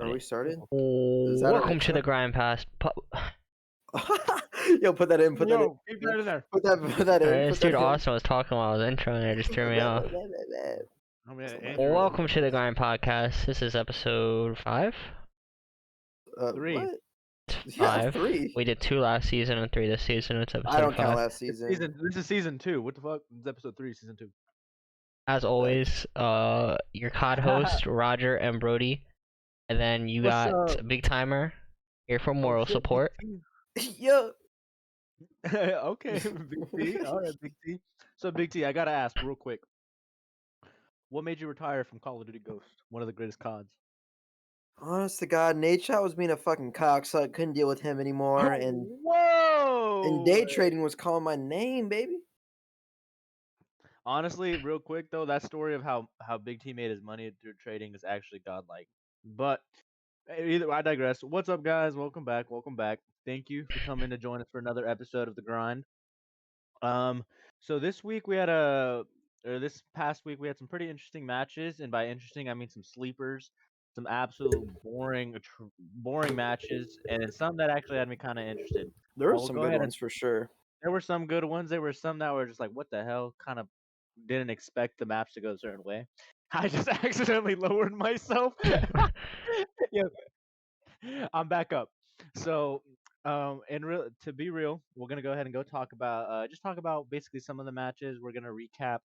Are we started? Is that an Welcome to the intro? Grind Pass. Yo, put that in. Put that in. Yo, keep that in there. Put that. Put that in. This Put dude that in. Austin was talking while I was introing and it just threw me off. I mean, Oh my Andrew, God. Welcome to the Grind Podcast. This is episode 5? 3. What? Yeah, 5. 3. We did 2 last season and 3 this season. It's episode I don't 5. count last It's season. This is season 2. What the fuck? It's episode 3, season 2. As always, your COD host, Roger and Brody. And then you What's got up? Big Timer here for Oh, moral shit, support. Yo. Okay, Big T. All right, Big T. So, Big T, I gotta ask real quick. What made you retire from Call of Duty Ghost? One of the greatest CODs. Honest to God, Nate Shot was being a fucking cocksucker. Couldn't deal with him anymore, and Whoa! day trading was calling my name, baby. Honestly, real quick though, that story of how Big T made his money through trading is actually godlike. But either I digress. What's up, guys? Welcome back. Welcome back. Thank you for coming to join us for another episode of The Grind. So this week we had this past week we had some pretty interesting matches, and by interesting I mean some sleepers, some absolute boring matches, and then some that actually had me kind of interested. There were We'll some go good ahead ones and for sure. there were some good ones. There were some that were just like, what the hell? Kind of didn't expect the maps to go a certain way. I just accidentally lowered myself. Yeah, I'm back up. So, to be real, we're gonna go ahead and talk about talk about basically some of the matches. We're gonna recap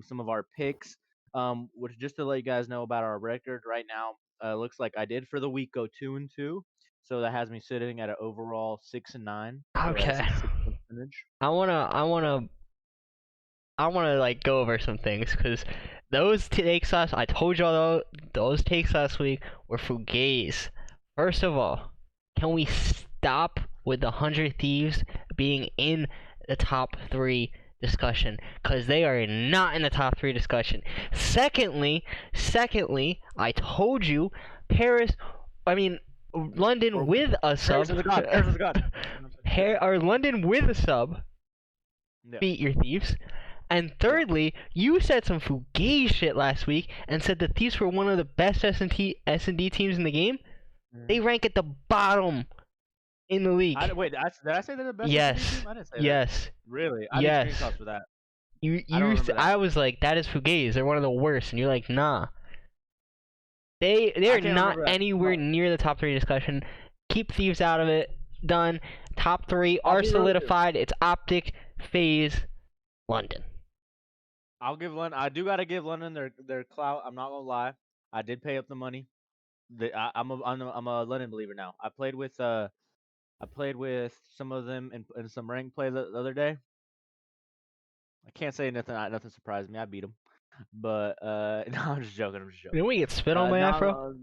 some of our picks. Which just to let you guys know about our record right now, looks like I did for the week go 2-2. So that has me sitting at an overall 6-9. So at a Okay. 66% percentage. I wanna like go over some things because those takes I told y'all those takes last week were fugazi. First of all, can we stop with the 100 Thieves being in the top 3 discussion? Because they are not in the top 3 discussion. Secondly, I told you London with a sub. Paris is a god. Paris is a god. Or London with a sub Yeah. beat your Thieves. And thirdly, you said some fugazi shit last week and said the Thieves were one of the best S&D teams in the game. They rank at the bottom in the league. Wait, did I say they're the best? Yes. Team? I didn't say Yes. that. Really? I Yes. need screenshots for that. I was like, that is fugazi. They're one of the worst, and you're like, nah. They're not anywhere near the top 3 discussion. Keep Thieves out of it. Done. Top 3 are solidified. It's Optic, FaZe, London. I'll give London. I do gotta give London their clout. I'm not gonna lie. I did pay up the money. I'm a London believer now. I played with some of them in some rank play the other day. I can't say nothing. Nothing surprised me. I beat them. But no, I'm just joking. Didn't we get spit on by Afro?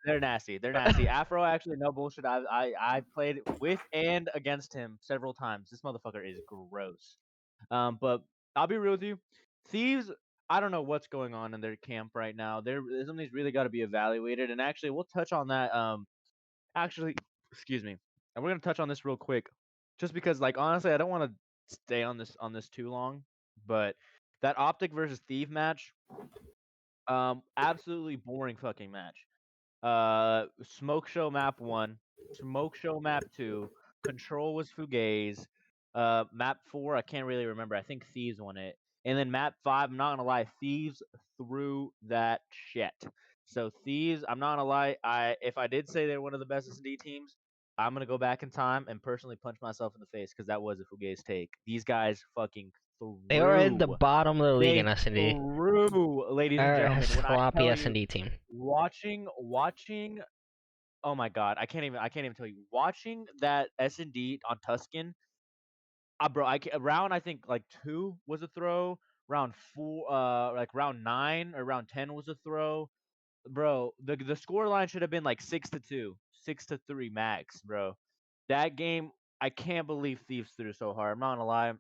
They're nasty. They're nasty. Afro, actually, no bullshit. I played with and against him several times. This motherfucker is gross. But I'll be real with you. Thieves, I don't know what's going on in their camp right now. Something's really got to be evaluated. And actually, we'll touch on that. Actually, excuse me. And we're gonna touch on this real quick, just because, like, honestly, I don't want to stay on this too long. But that Optic versus Thief match, absolutely boring fucking match. Smoke Show map 1, Smoke Show map 2, Control was fugazi. Map 4, I can't really remember. I think Thieves won it. And then map 5, I'm not gonna lie, Thieves threw that shit. So Thieves, I'm not gonna lie, if I did say they're one of the best S&D teams, I'm gonna go back in time and personally punch myself in the face because that was a fugazi take. These guys fucking threw. They are at the bottom of the league in S&D. Threw, ladies and gentlemen. Sloppy S&D team. Watching. Oh my god, I can't even tell you. Watching that S&D on Tuscan, bro. Round I think like 2 was a throw. Round 4, like round 9 or round 10 was a throw. Bro, the score line should have been like 6-2, 6-3 max, bro. That game, I can't believe Thieves threw so hard. I'm not gonna lie.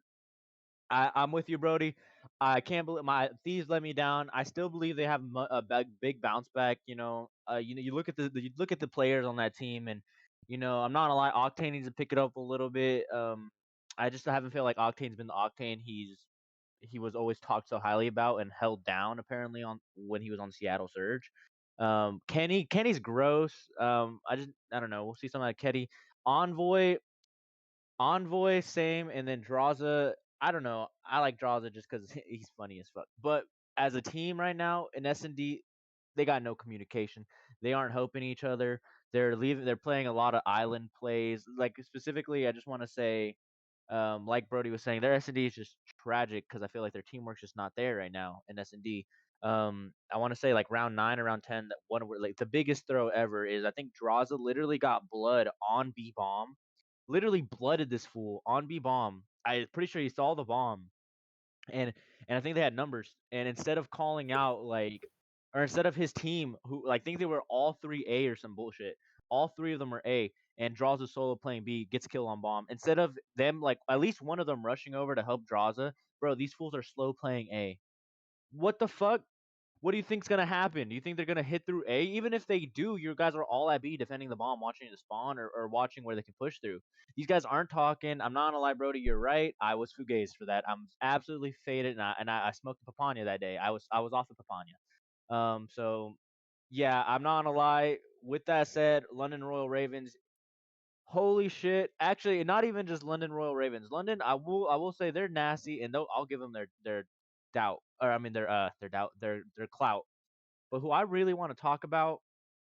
I'm with you, Brody. I can't believe my Thieves let me down. I still believe they have a big bounce back. You look at the players on that team, and I'm not gonna lie, Octane needs to pick it up a little bit. I just haven't felt like Octane's been the Octane he was always talked so highly about and held down apparently on when he was on Seattle Surge. Kenny's gross. I don't know. We'll see something like Kenny. Envoy same, and then Draza. I don't know. I like Draza just because he's funny as fuck. But as a team right now in S&D, they got no communication. They aren't helping each other. They're leaving. They're playing a lot of island plays. Like specifically, I just want to say, like Brody was saying, their S&D is just tragic because I feel like their teamwork's just not there right now in S&D. I want to say like round 9 or round 10, that one where like the biggest throw ever is I think Draza literally got blood on B bomb, literally blooded this fool on B bomb. I'm pretty sure he saw the bomb, and I think they had numbers. And instead of calling out like, or instead of his team, who like think they were all three A or some bullshit, all three of them are A, and draws a solo playing B, gets kill on bomb. Instead of them like at least one of them rushing over to help Draza, bro, these fools are slow playing A. What the fuck? What do you think's gonna happen? Do you think they're gonna hit through A? Even if they do, you guys are all at B defending the bomb, watching the spawn, or watching where they can push through. These guys aren't talking. I'm not gonna lie, Brody. You're right. I was fugazi for that. I'm absolutely faded, and I smoked the papaya that day. I was off the papaya. So yeah, I'm not gonna lie. With that said, London Royal Ravens. Holy shit! Actually, not even just London Royal Ravens. London, I will say they're nasty, and I'll give them their doubt, or I mean their doubt, their clout. But who I really want to talk about,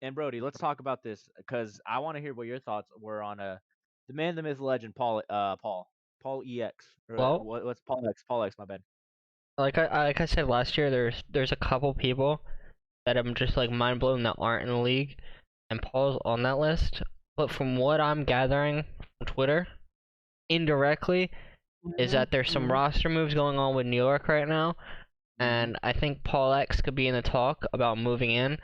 and Brody, let's talk about this because I want to hear what your thoughts were on the man, the myth, legend, Paul EX, or Well, what's Paul X? Paul X, my bad. like I said last year, there's a couple people that I'm just like mind blown that aren't in the league, and Paul's on that list. But from what I'm gathering from Twitter, indirectly, is that there's some roster moves going on with New York right now, and I think Paul X could be in the talk about moving in.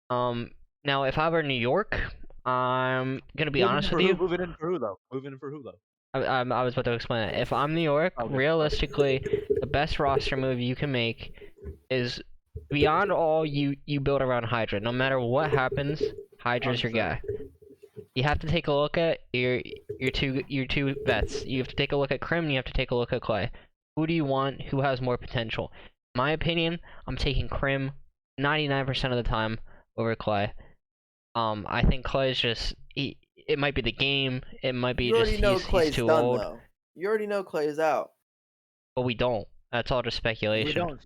Now if I were New York, I'm gonna be honest with you. Moving in for who though? Moving in for who though? I was about to explain it. If I'm New York, Okay. realistically, the best roster move you can make is beyond all you build around Hydra. No matter what happens, Hydra's your 100%. guy. You have to take a look at your two vets. You have to take a look at Crim, and you have to take a look at Clay. Who do you want? Who has more potential? In my opinion, I'm taking Crim 99% of the time over Clay. I think Clay's just it might be the game. It might be You just already know he's Clay's too done old, though. You already know Clay's out. but we don't. That's all just We speculation. don't.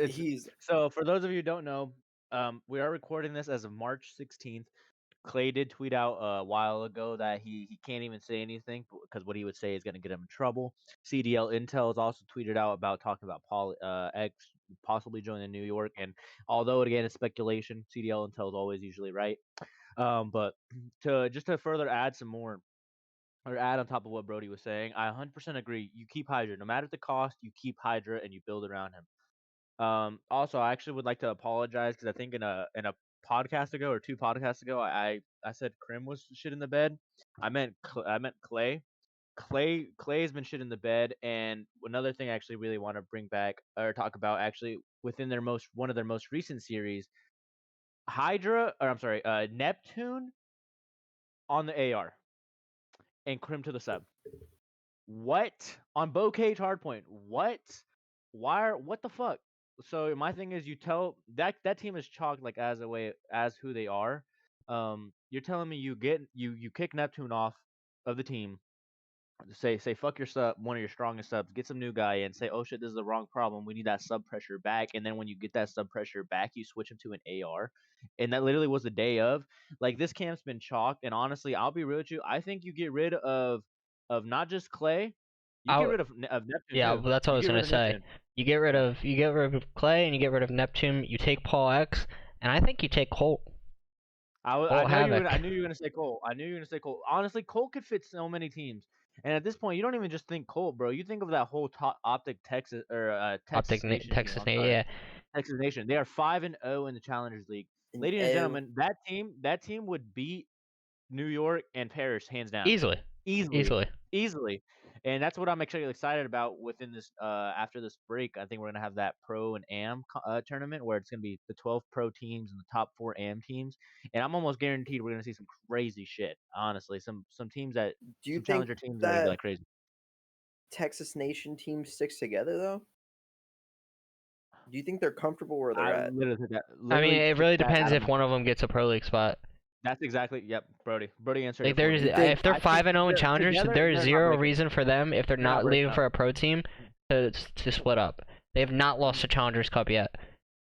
He's So for those of you who don't know, we are recording this as of March 16th. Clay did tweet out a while ago that he can't even say anything because what he would say is going to get him in trouble. CDL Intel has also tweeted out about talking about Paul X possibly joining New York, and although again it's speculation, CDL Intel is always usually right. But to further add some more, or add on top of what Brody was saying, I 100% agree. You keep Hydra, no matter the cost. You keep Hydra and you build around him. Also, I actually would like to apologize because I think in a podcast ago or two podcasts ago, I said Krim was shit in the bed. I meant Clay. Clay has been shit in the bed. And another thing I actually really want to bring back or talk about actually within one of their most recent series, Hydra, or I'm sorry, Neptune on the AR and Krim to the sub. What on Bocage Hardpoint? What? What the fuck? So my thing is, you tell that team is chalked like as a way as who they are. You're telling me you kick Neptune off of the team. Say fuck your sub, one of your strongest subs. Get some new guy in. Say, oh shit, this is the wrong problem. We need that sub pressure back. And then when you get that sub pressure back, you switch him to an AR. And that literally was the day of. Like this camp's been chalked. And honestly, I'll be real with you. I think you get rid of not just Clay. You get rid of Neptune Yeah, too. well, that's what I was gonna say. You get rid of Clay and you get rid of Neptune. You take Paul X, and I think you take Colt. I knew you were gonna say Cole. I knew you were gonna say Cole. Honestly, Cole could fit so many teams. And at this point, you don't even just think Colt, bro. You think of that whole top Optic Texas or Texas Nation team. Texas Nation, yeah. Texas Nation. They are 5-0 in the Challengers League. Ladies and gentlemen, that team would beat New York and Paris hands down. Easily. And that's what I'm actually excited about within this after this break. I think we're gonna have that pro and am tournament where it's gonna be the 12 pro teams and the top 4 am teams, and I'm almost guaranteed we're gonna see some crazy shit. Honestly, some teams that Do you some think challenger teams that are gonna be that like crazy. Texas Nation team sticks together though? Do you think they're comfortable where they're I at? literally took that. I mean, Literally it took really that depends out of if my one of mouth. them gets a pro league spot. That's exactly. Yep, Brody. Brody answered Like it for there's me. You think if they're I think 5-0 in they're challengers, together. there is They're not zero breaking. reason for them if they're They're not not breaking leaving up. for a pro team to split up. They have not lost a Challengers Cup yet.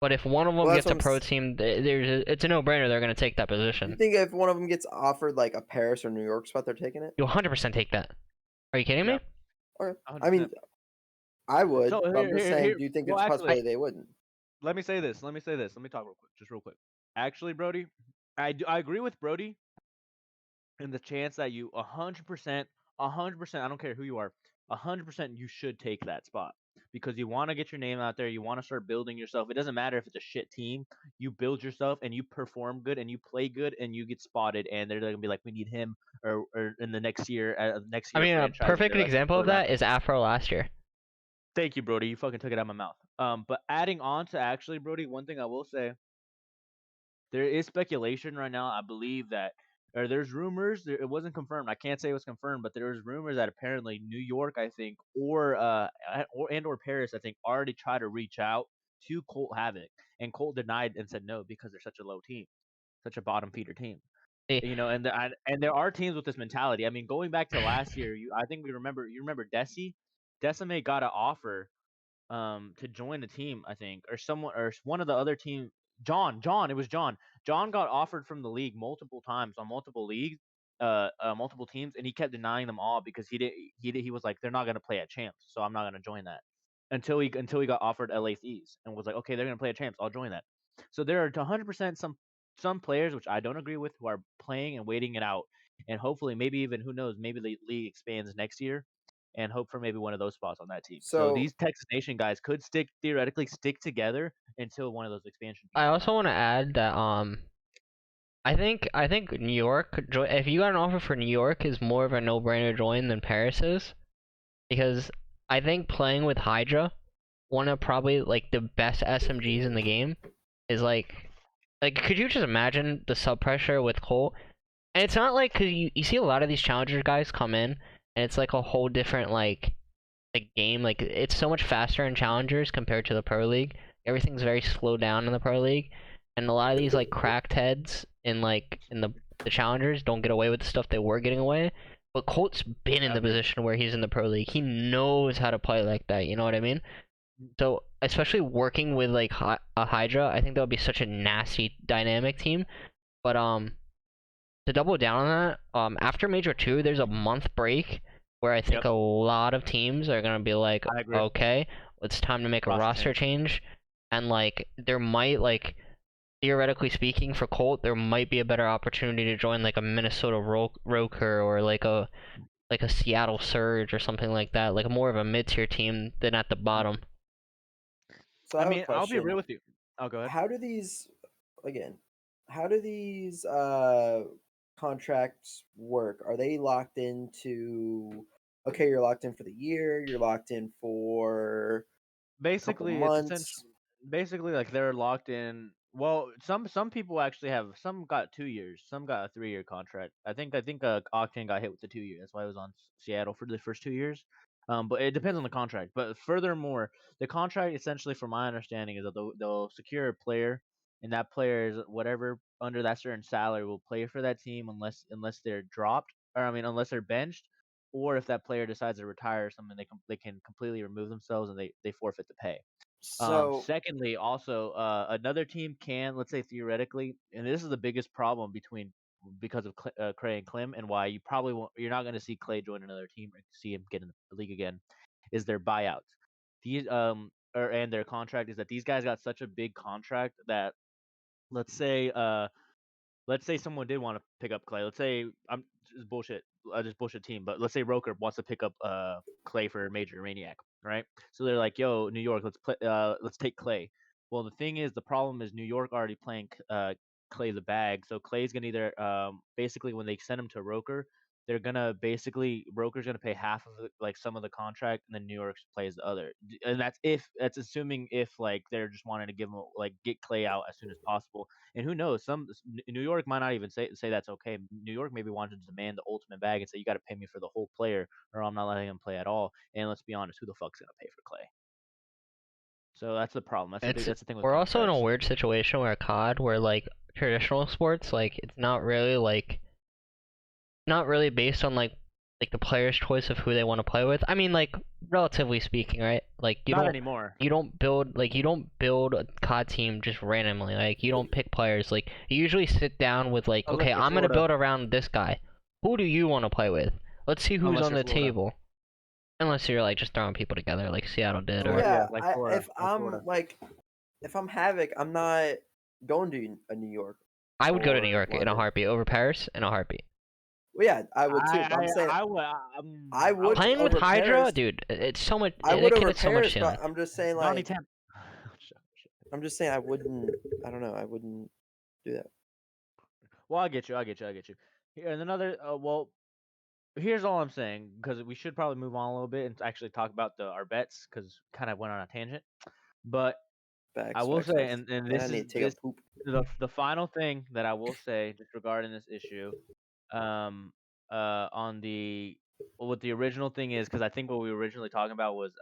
But if one of them Well, that's gets a what I'm pro s- team, it's a no-brainer. They're gonna take that You position. think if one of them gets offered like a Paris or New York spot, they're taking it? You'll 100% take that. Are you kidding me? Yep, Okay. I 100%. mean, I would, So but I'm just saying, do you think well, there's a actually, possibility they wouldn't? let me say this. Let me say this. Let me talk real quick, just real quick. Actually, Brody, I agree with Brody in the chance that you 100%, 100%. I don't care who you are, 100% you should take that spot because you want to get your name out there. You want to start building yourself. It doesn't matter if it's a shit team. You build yourself and you perform good and you play good and you get spotted and they're gonna be like, we need him or in the next year, I mean, a franchise. perfect example of that is Afro last year. Thank you, Brody. You fucking took it out of my mouth. But adding on to actually, Brody, one thing I will say, there is speculation right now. I believe that, or there's rumors. It wasn't confirmed. I can't say it was confirmed, but there's rumors that apparently New York, I think, or Paris, I think, already tried to reach out to Colt Havoc, and Colt denied and said no because they're such a low team, such a bottom feeder team. Eh, You know, and there are teams with this mentality. I mean, going back to last year, I think we remember. You remember Desi? Decime got an offer to join the team, I think, or someone or one of the other team. John, it was John. John got offered from the league multiple times on multiple leagues, multiple teams, and he kept denying them all because he was like, they're not gonna play at champs, so I'm not gonna join that until he got offered LA Thieves and was like, okay, they're gonna play at champs, I'll join that. So there are 100% some players which I don't agree with who are playing and waiting it out, and hopefully maybe even who knows maybe the league expands next year and hope for maybe one of those spots on that team. So So these Texas Nation guys could theoretically stick together until one of those expansion I teams come also out. want to add that I think New York, if you got an offer for New York, is more of a no-brainer join than Paris is, because I think playing with Hydra, one of probably like the best SMGs in the game, is like could you just imagine the sub pressure with Colt? And it's not like, cause you see a lot of these challenger guys come in, and it's like a whole different like game. Like it's so much faster in challengers compared to the pro league. Everything's very slowed down in the pro league, and a lot of these like cracked heads in the challengers don't get away with the stuff they were getting away. But Colt's been in I the agree. position where he's in the pro league. He knows how to play like that. You know what I mean? So especially working with like a Hydra, I think that would be such a nasty dynamic team. But to double down on that, after Major 2, there's a month break where I think Yep, a lot of teams are gonna be like, I agree. okay, it's time to make a roster change, and like there might like theoretically speaking for Colt, there might be a better opportunity to join like a Minnesota Roker or like a Seattle Surge or something like that, like more of a mid-tier team than at the bottom. so I I have a mean, I'll be question. real with you. Oh, go ahead. How do these again? How do these contracts work? Are they locked into? Okay, you're locked in for the year. You're locked in for a couple Basically, it's months. essentially basically like they're locked in. Well, some people actually have some got 2 years, some got a 3 year contract. I think Octane got hit with the 2 year. That's why I was on Seattle for the first 2 years. But it depends on the contract. But furthermore, the contract essentially, from my understanding, is that they'll secure a player, and that player is whatever under that certain salary will play for that team unless they're dropped, or I mean unless they're benched, or if that player decides to retire or something, they can completely remove themselves and they forfeit the pay. So Secondly, also another team can, let's say theoretically, and this is the biggest problem because of Clay and Clem, and why you're not going to see Clay join another team or see him get in the league again, is their buyouts. These and their contract is that these guys got such a big contract that let's say someone did want to pick up Clay. Let's say I'm just bullshit, just bullshit team, but let's say Roker wants to pick up Clay for Major Maniac, right? So they're like, "Yo, New York, let's take Clay." Well, the thing is, the problem is New York already playing Clay the bag, so Clay's gonna either basically when they send him to Roker, they're gonna basically Roker's gonna pay half of like some of the contract, and then New York plays the other, and that's assuming if like they're just wanting to give him like get Clay out as soon as possible. And who knows? New York might not even say that's okay. New York maybe wanted to demand the ultimate bag and say you got to pay me for the whole player, or I'm not letting him play at all. And let's be honest, who the fuck's gonna pay for Clay? So that's the problem. That's the thing with We're also in a contracts. weird situation where COD, where like traditional sports, like it's not really based on like the player's choice of who they want to play with. I mean, like relatively speaking, right? Like Not anymore. you don't build a COD team just randomly. Like you don't pick players. Like you usually sit down with like, Unless okay, you're I'm gonna Florida. build around this guy. Who do you want to play with? Let's see who's Unless on you're the Florida. table. Unless you're like just throwing people together, like Seattle did. Florida. Or Yeah, like I, Florida, if like I'm Florida. like, if I'm Havoc, I'm not going to a New York. I would go to or New York in a London. heartbeat over Paris in a heartbeat. Well, yeah, I would too. But I'm saying I would Playing with over Hydra, Paris. dude, it's so much. I would over It's so much Paris, ceiling. but I'm just saying Donnie like, Temp. I'm just saying I wouldn't. I don't know. I wouldn't do that. Well, I get you. Here, and another. Well, here's all I'm saying, because we should probably move on a little bit and actually talk about our bets, because kind of went on a tangent. But Facts, I will facts, say, facts. and And this I is need to take a poop. the final thing that I will say just regarding this issue, on what the original thing is, because I think what we were originally talking about was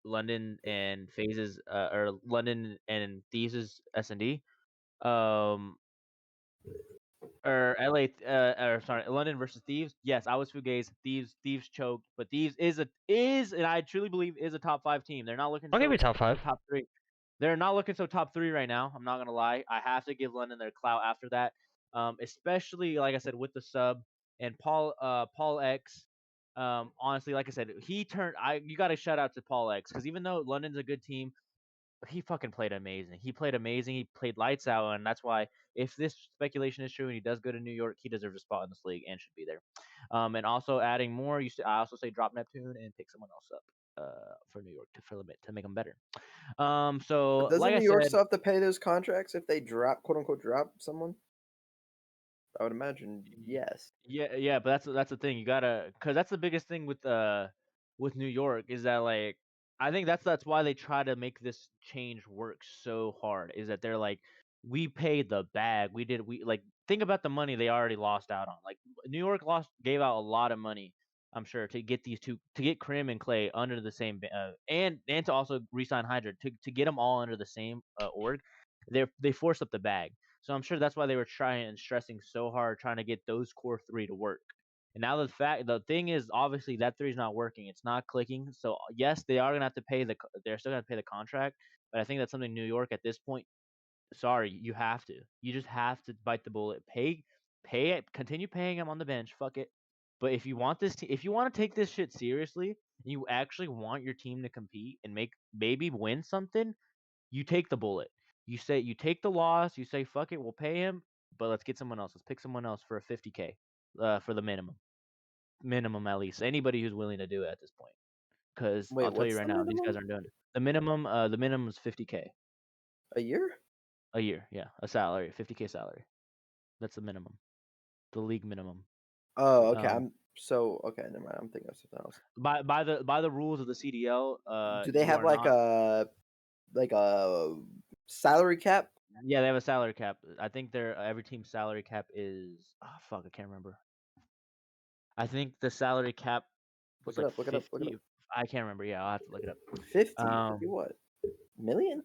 London and Phases, or London and Thieves' S&D, or LA, or sorry, London versus Thieves. Yes, I was Fugazi. Thieves choked, but Thieves is, and I truly believe is a top 5 team. They're not looking I'll give you top so 5. top 3. They're not looking so top 3 right now. I'm not gonna lie. I have to give London their clout after that. Especially like I said with the sub and Paul X. Honestly, like I said, you got to shout out to Paul X, because even though London's a good team, he fucking played amazing. He played amazing. He played lights out, and that's why, if this speculation is true and he does go to New York, he deserves a spot in this league and should be there. And also adding more, I also say drop Neptune and pick someone else up for New York to make them better. So But doesn't like New I York said, still have to pay those contracts if they drop, quote unquote, drop someone? I would imagine yes. yeah, but that's the thing. You gotta, cause that's the biggest thing with New York, is that like, I think that's why they try to make this change work so hard, is that they're like, we paid the bag. We like, think about the money they already lost out on. Like New York gave out a lot of money, I'm sure, to get to get Krim and Clay under the same and to also re-sign Hydra, to get them all under the same org. They forced up the bag. So I'm sure that's why they were trying and stressing so hard, trying to get those core 3 to work. And now the thing is, obviously that 3 is not working. It's not clicking. So yes, they are gonna have to pay they're still gonna pay the contract. But I think that's something New York at this point. Sorry, you have to. You just have to bite the bullet. Pay it. Continue paying him on the bench. Fuck it. But if you want if you want to take this shit seriously, and you actually want your team to compete and maybe win something, you take the bullet. You take the loss. You say fuck it, we'll pay him, but let's get someone else. Let's pick someone else for a 50K, for the minimum at least. Anybody who's willing to do it at this point, because Wait, I'll tell you what's right the now, these guys minimum? aren't doing it. The minimum is 50K A year? a year. Yeah, a salary, 50K salary. That's the minimum, the league minimum. Oh, okay. Um, Okay. Never mind. I'm thinking of something else. by the rules of the CDL, Do they you have are like not. a salary cap? Yeah, they have a salary cap. I think their every team's salary cap is, oh fuck, I can't remember. I think the salary cap was Look it like up. Look it up. Look it 50. up. I can't remember. Yeah, I'll have to look it up. 50 what? Million?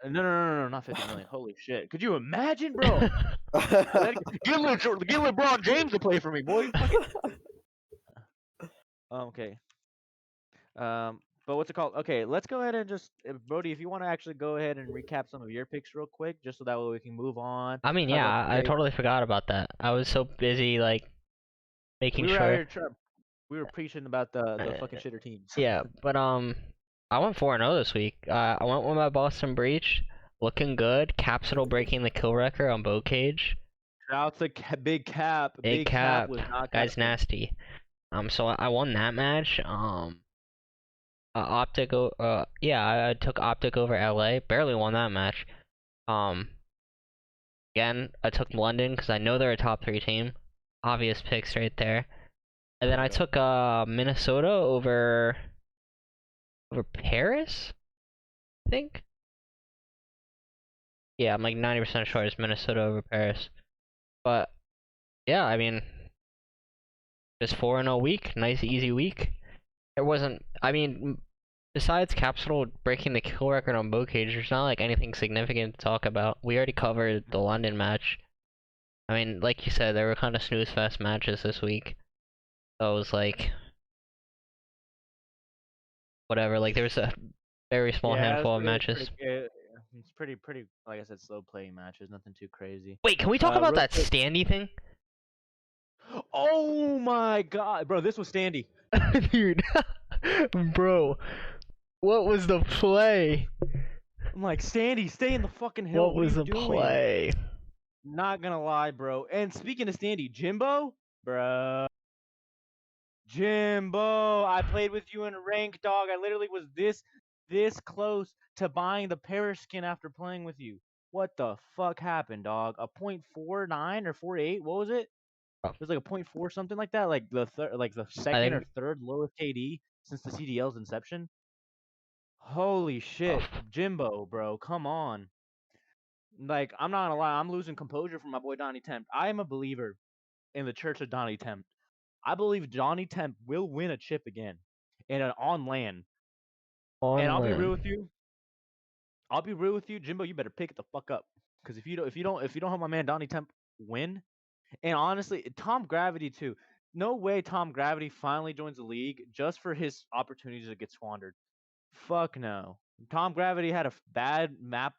No, not 50 million. Holy shit! Could you imagine, bro? Get LeBron James to play for me, boy. Okay. But what's it called? Okay, let's go ahead and just, Brody, if you want to actually go ahead and recap some of your picks real quick, just so that way we can move on. I mean, Talk about yeah, the I picks. totally forgot about that. I was so busy like making We were out sure. here we were preaching about the fucking shitter teams. Yeah, but I went 4-0 this week. I went with my Boston Breach, looking good. Capsule breaking the kill record on Bow Cage. Shout out to Big Cap. Big Cap, was not guy's capping. nasty. So I won that match. Optic. Yeah, I took Optic over LA. Barely won that match. Again, I took London because I know they're a top 3 team. Obvious picks right there. And then I took Minnesota over Paris, I think. Yeah, I'm like 90% sure it's Minnesota over Paris. But yeah, I mean, just 4-0 week, nice easy week. There wasn't. I mean, Besides Capsule breaking the kill record on Bocage, there's not like anything significant to talk about. We already covered the London match. I mean, like you said, there were kind of snooze fest matches this week. So it was like whatever. Like there was a very small handful of matches. It's pretty, like I said, slow playing matches. Nothing too crazy. Wait, can we talk about real that quick- standy thing? Oh my god, bro! This was Standy. Dude, bro, what was the play? I'm like, Standy, stay in the fucking hill. What was are the you doing? play? Not gonna lie, bro. And speaking of Standy, Jimbo, bro. Jimbo, I played with you in rank, dog. I literally was this close to buying the Paris skin after playing with you. What the fuck happened, dog? A 0.49 or 48? What was it? It was like a 0.4 something like that. Like the second or third lowest KD since the CDL's inception. Holy shit, Jimbo, bro, come on. Like, I'm not gonna lie, I'm losing composure from my boy Donnie Tempt. I am a believer in the Church of Donnie Tempt. I believe Donnie Tempt will win a chip again, and on land. And I'll be real with you. Jimbo. You better pick it the fuck up, because if you don't have my man Donnie Tempt win, and honestly, Tom Gravity too. No way Tom Gravity finally joins the league just for his opportunities to get squandered. Fuck no. Tom Gravity had a bad map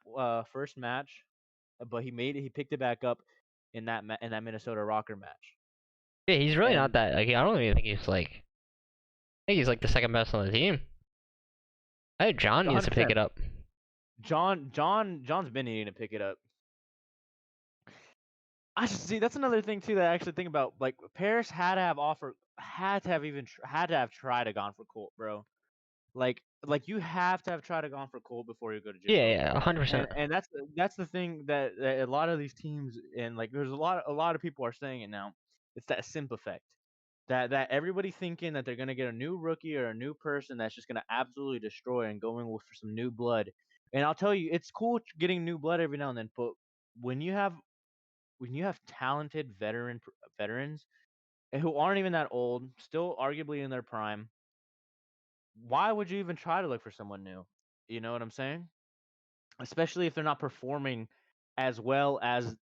first match, but he picked it back up in that Minnesota Rocker match. Yeah, he's really not that. Like, I don't even think he's like. I think he's like the second best on the team. I think John needs to pick it up. John's been needing to pick it up. I see. That's another thing too that I actually think about. Like Paris had to have tried to gone for Colt, bro. Like you have to have tried to gone for Colt before you go to Jimbo. Yeah, 100%. And that's the thing that a lot of these teams, and like there's a lot of people are saying it now. It's that simp effect. That everybody thinking that they're gonna get a new rookie or a new person that's just gonna absolutely destroy and going for some new blood. And I'll tell you, it's cool getting new blood every now and then, but when you have talented veterans who aren't even that old, still arguably in their prime, why would you even try to look for someone new? You know what I'm saying? Especially if they're not performing as well as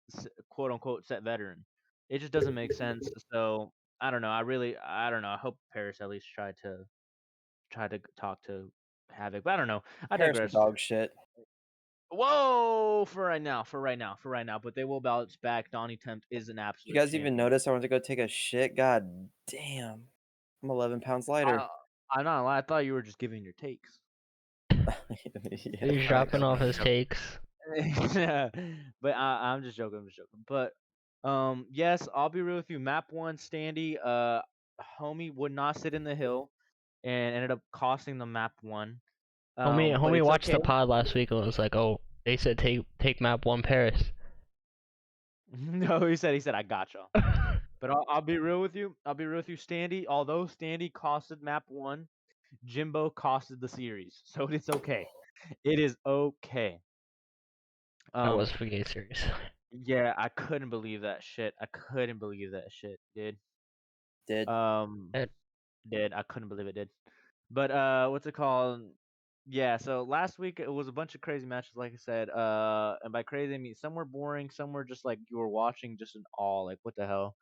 quote unquote set veteran. It just doesn't make sense. So I don't know. I don't know. I hope Paris at least tried to talk to Havoc, but I don't know. I digress. Dog shit. Whoa! For right now. But they will bounce back. Donnie Tempt is an absolute. You guys champion. even notice I went to go take a shit? God damn. I'm 11 pounds lighter. I'm not lying. I thought you were just giving your takes. Yeah, He's dropping off his takes. Yeah, but I'm just joking. But yes, I'll be real with you. Map 1, Standy, homie would not sit in the hill, and ended up costing the map 1. Homie watched the pod last week and was like, "Oh, they said take map 1 Paris." No, he said I gotcha. But I'll be real with you. Standy. Although Standy costed map 1, Jimbo costed the series, so it's okay. It is okay. That was for gay series. Yeah, I couldn't believe that shit. Dude. Did. Did. I couldn't believe it, did. But what's it called? Yeah, so last week it was a bunch of crazy matches, like I said. And by crazy I mean some were boring, some were just like you were watching just in awe, like what the hell.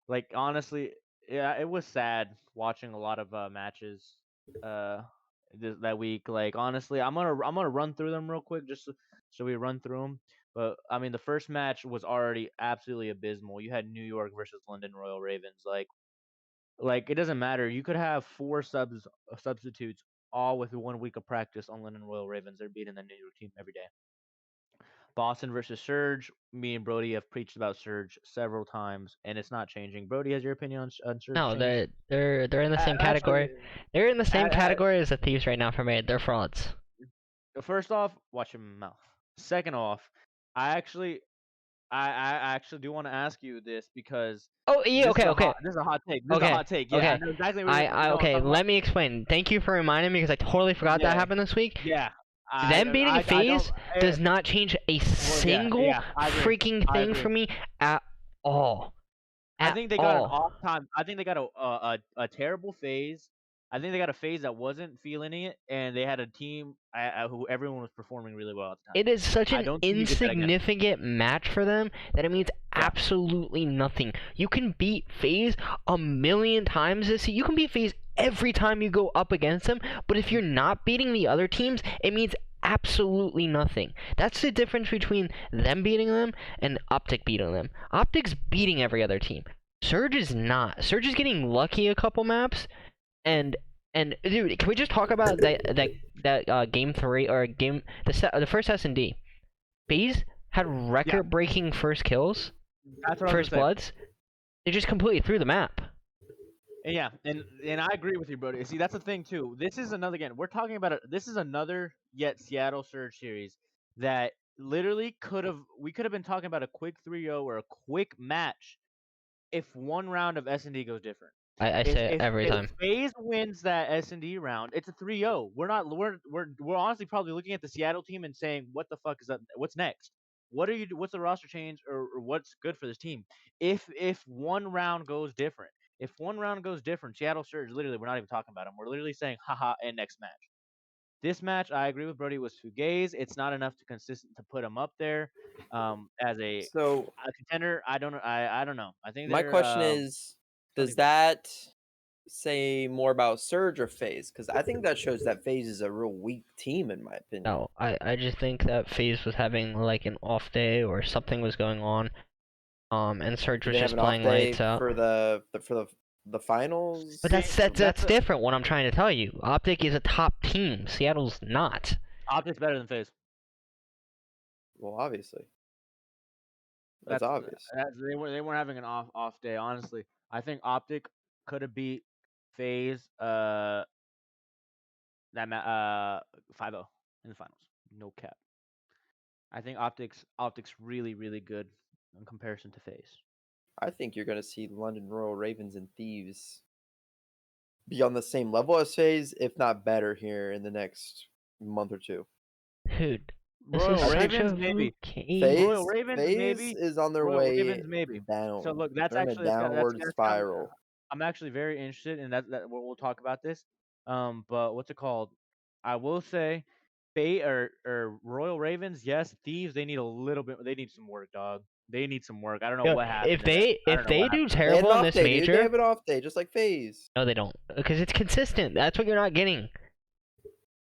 Like honestly, yeah, it was sad watching a lot of matches that week. Like honestly, I'm gonna run through them real quick, just so we run through them. But I mean, the first match was already absolutely abysmal. You had New York versus London Royal Ravens. Like it doesn't matter. You could have 4 substitutes all with 1 week of practice on London Royal Ravens. They're beating the New York team every day. Boston versus Surge. Me and Brody have preached about Surge several times, and it's not changing. Brody, has your opinion on Surge? No, changed? they're in the same category. They're in the same category as the Thieves right now for me. They're frauds. First off, watch your mouth. Second off, I actually do want to ask you this because. Oh yeah, okay. This is a hot take. Yeah, okay. I know exactly what okay. Let me explain. Thank you for reminding me because I totally forgot that happened this week. Yeah. Them beating FaZe does not change a single freaking thing for me at all. I think they got an off time. I think they got a terrible FaZe I think they got a phase that wasn't feeling it, and they had a team who everyone was performing really well at the time. It is such I an don't think you get that again. insignificant match for them that it means Yeah. absolutely nothing. You can beat FaZe a million times this year. You can beat FaZe every time you go up against them, but if you're not beating the other teams, it means absolutely nothing. That's the difference between them beating them and Optic beating them. Optic's beating every other team. Surge is not. Surge is getting lucky a couple maps, and dude, can we just talk about that game 3 or the first S&D? FaZe had record-breaking first kills, That's what first I was gonna bloods. They just completely threw the map. say. Yeah, and I agree with you, Brody. See, that's the thing too. This is another we're talking about this is another yet Seattle Surge series that literally we could have been talking about a quick 3-0 or a quick match if one round of S&D goes different. I say it every time. If FaZe wins that S&D round, it's a 3-0. We're honestly probably looking at the Seattle team and saying, what the fuck is that? What's next? What's the roster change or what's good for this team? If one round goes different, Seattle Surge, literally, we're not even talking about them. We're literally saying, haha, and next match. This match, I agree with Brody, was fugazi. It's not enough to put them up there as a contender. I don't know. I think my question is, does that say more about Surge or FaZe? Because I think that shows that FaZe is a real weak team, in my opinion. No, I just think that FaZe was having like an off day or something was going on, and Surge was just playing lights out for the finals. But that's different. What I'm trying to tell you, Optic is a top team. Seattle's not. Optic's better than FaZe. Well, obviously. That's obvious. They weren't having an off day. Honestly, I think Optic could have beat FaZe 5-0 in the finals. No cap. I think Optic's really, really good in comparison to FaZe. I think you're gonna see London Royal Ravens and Thieves be on the same level as FaZe, if not better, here in the next month or two. Dude, Royal Ravens maybe. Royal Ravens maybe is on their way down. So look, that's They're actually in a downward spiral. I'm actually very interested in that. We'll talk about this. But what's it called? I will say, or Royal Ravens, yes. Thieves, they need a little bit. They need some work, dog. They need some work. I don't know what happened. If they do terrible in this major, they have an off day, just like FaZe. No, they don't, because it's consistent. That's what you're not getting.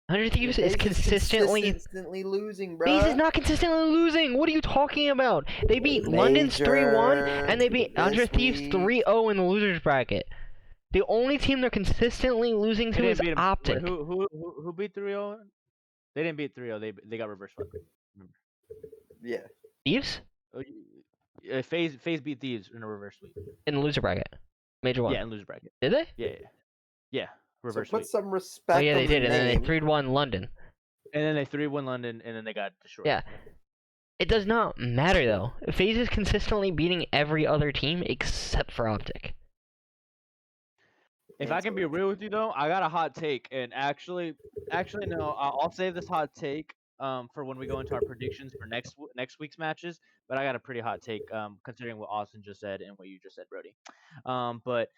100 Thieves is consistently losing, bro. FaZe is not consistently losing. What are you talking about? They beat London's 3-1, and they beat 100 Thieves 3-0 in the losers bracket. The only team they're consistently losing to is Optic. Wait, who beat 3-0? They didn't beat 3-0. They got reverse swept. Yeah. Thieves? FaZe beat Thieves in a reverse sweep. In the loser bracket. Major 1. Yeah, in loser bracket. Did they? Yeah. Reverse so put some respect. Oh yeah, they did, and then they 3-1 London. And then they 3-1 London, and then they got destroyed. Yeah. It does not matter though. FaZe is consistently beating every other team except for Optic. If I can be real with you though, I got a hot take, and actually no, I'll save this hot take for when we go into our predictions for next week's matches. But I got a pretty hot take considering what Austin just said and what you just said, Brody. But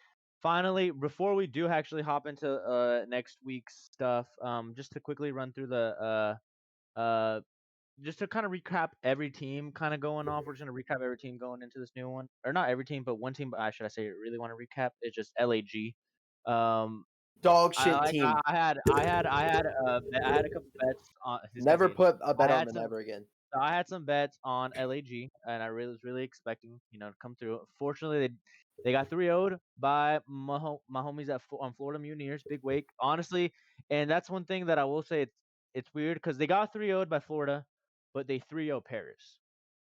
finally, before we do actually hop into next week's stuff, just to quickly run through the just to kind of recap every team kind of going off. We're just gonna recap every team going into this new one, or not every team, but one team. Should I say really want to recap? It's just LAG. Dog shit team. I had a couple bets on. Never put a bet on them ever again. I had some bets on LAG, and I was really expecting to come through. Fortunately, they got 3-0'd by my homies on Florida Mutineers. Big wake, honestly, and that's one thing that I will say. It's weird because they got 3-0'd by Florida, but they 3-0 Paris.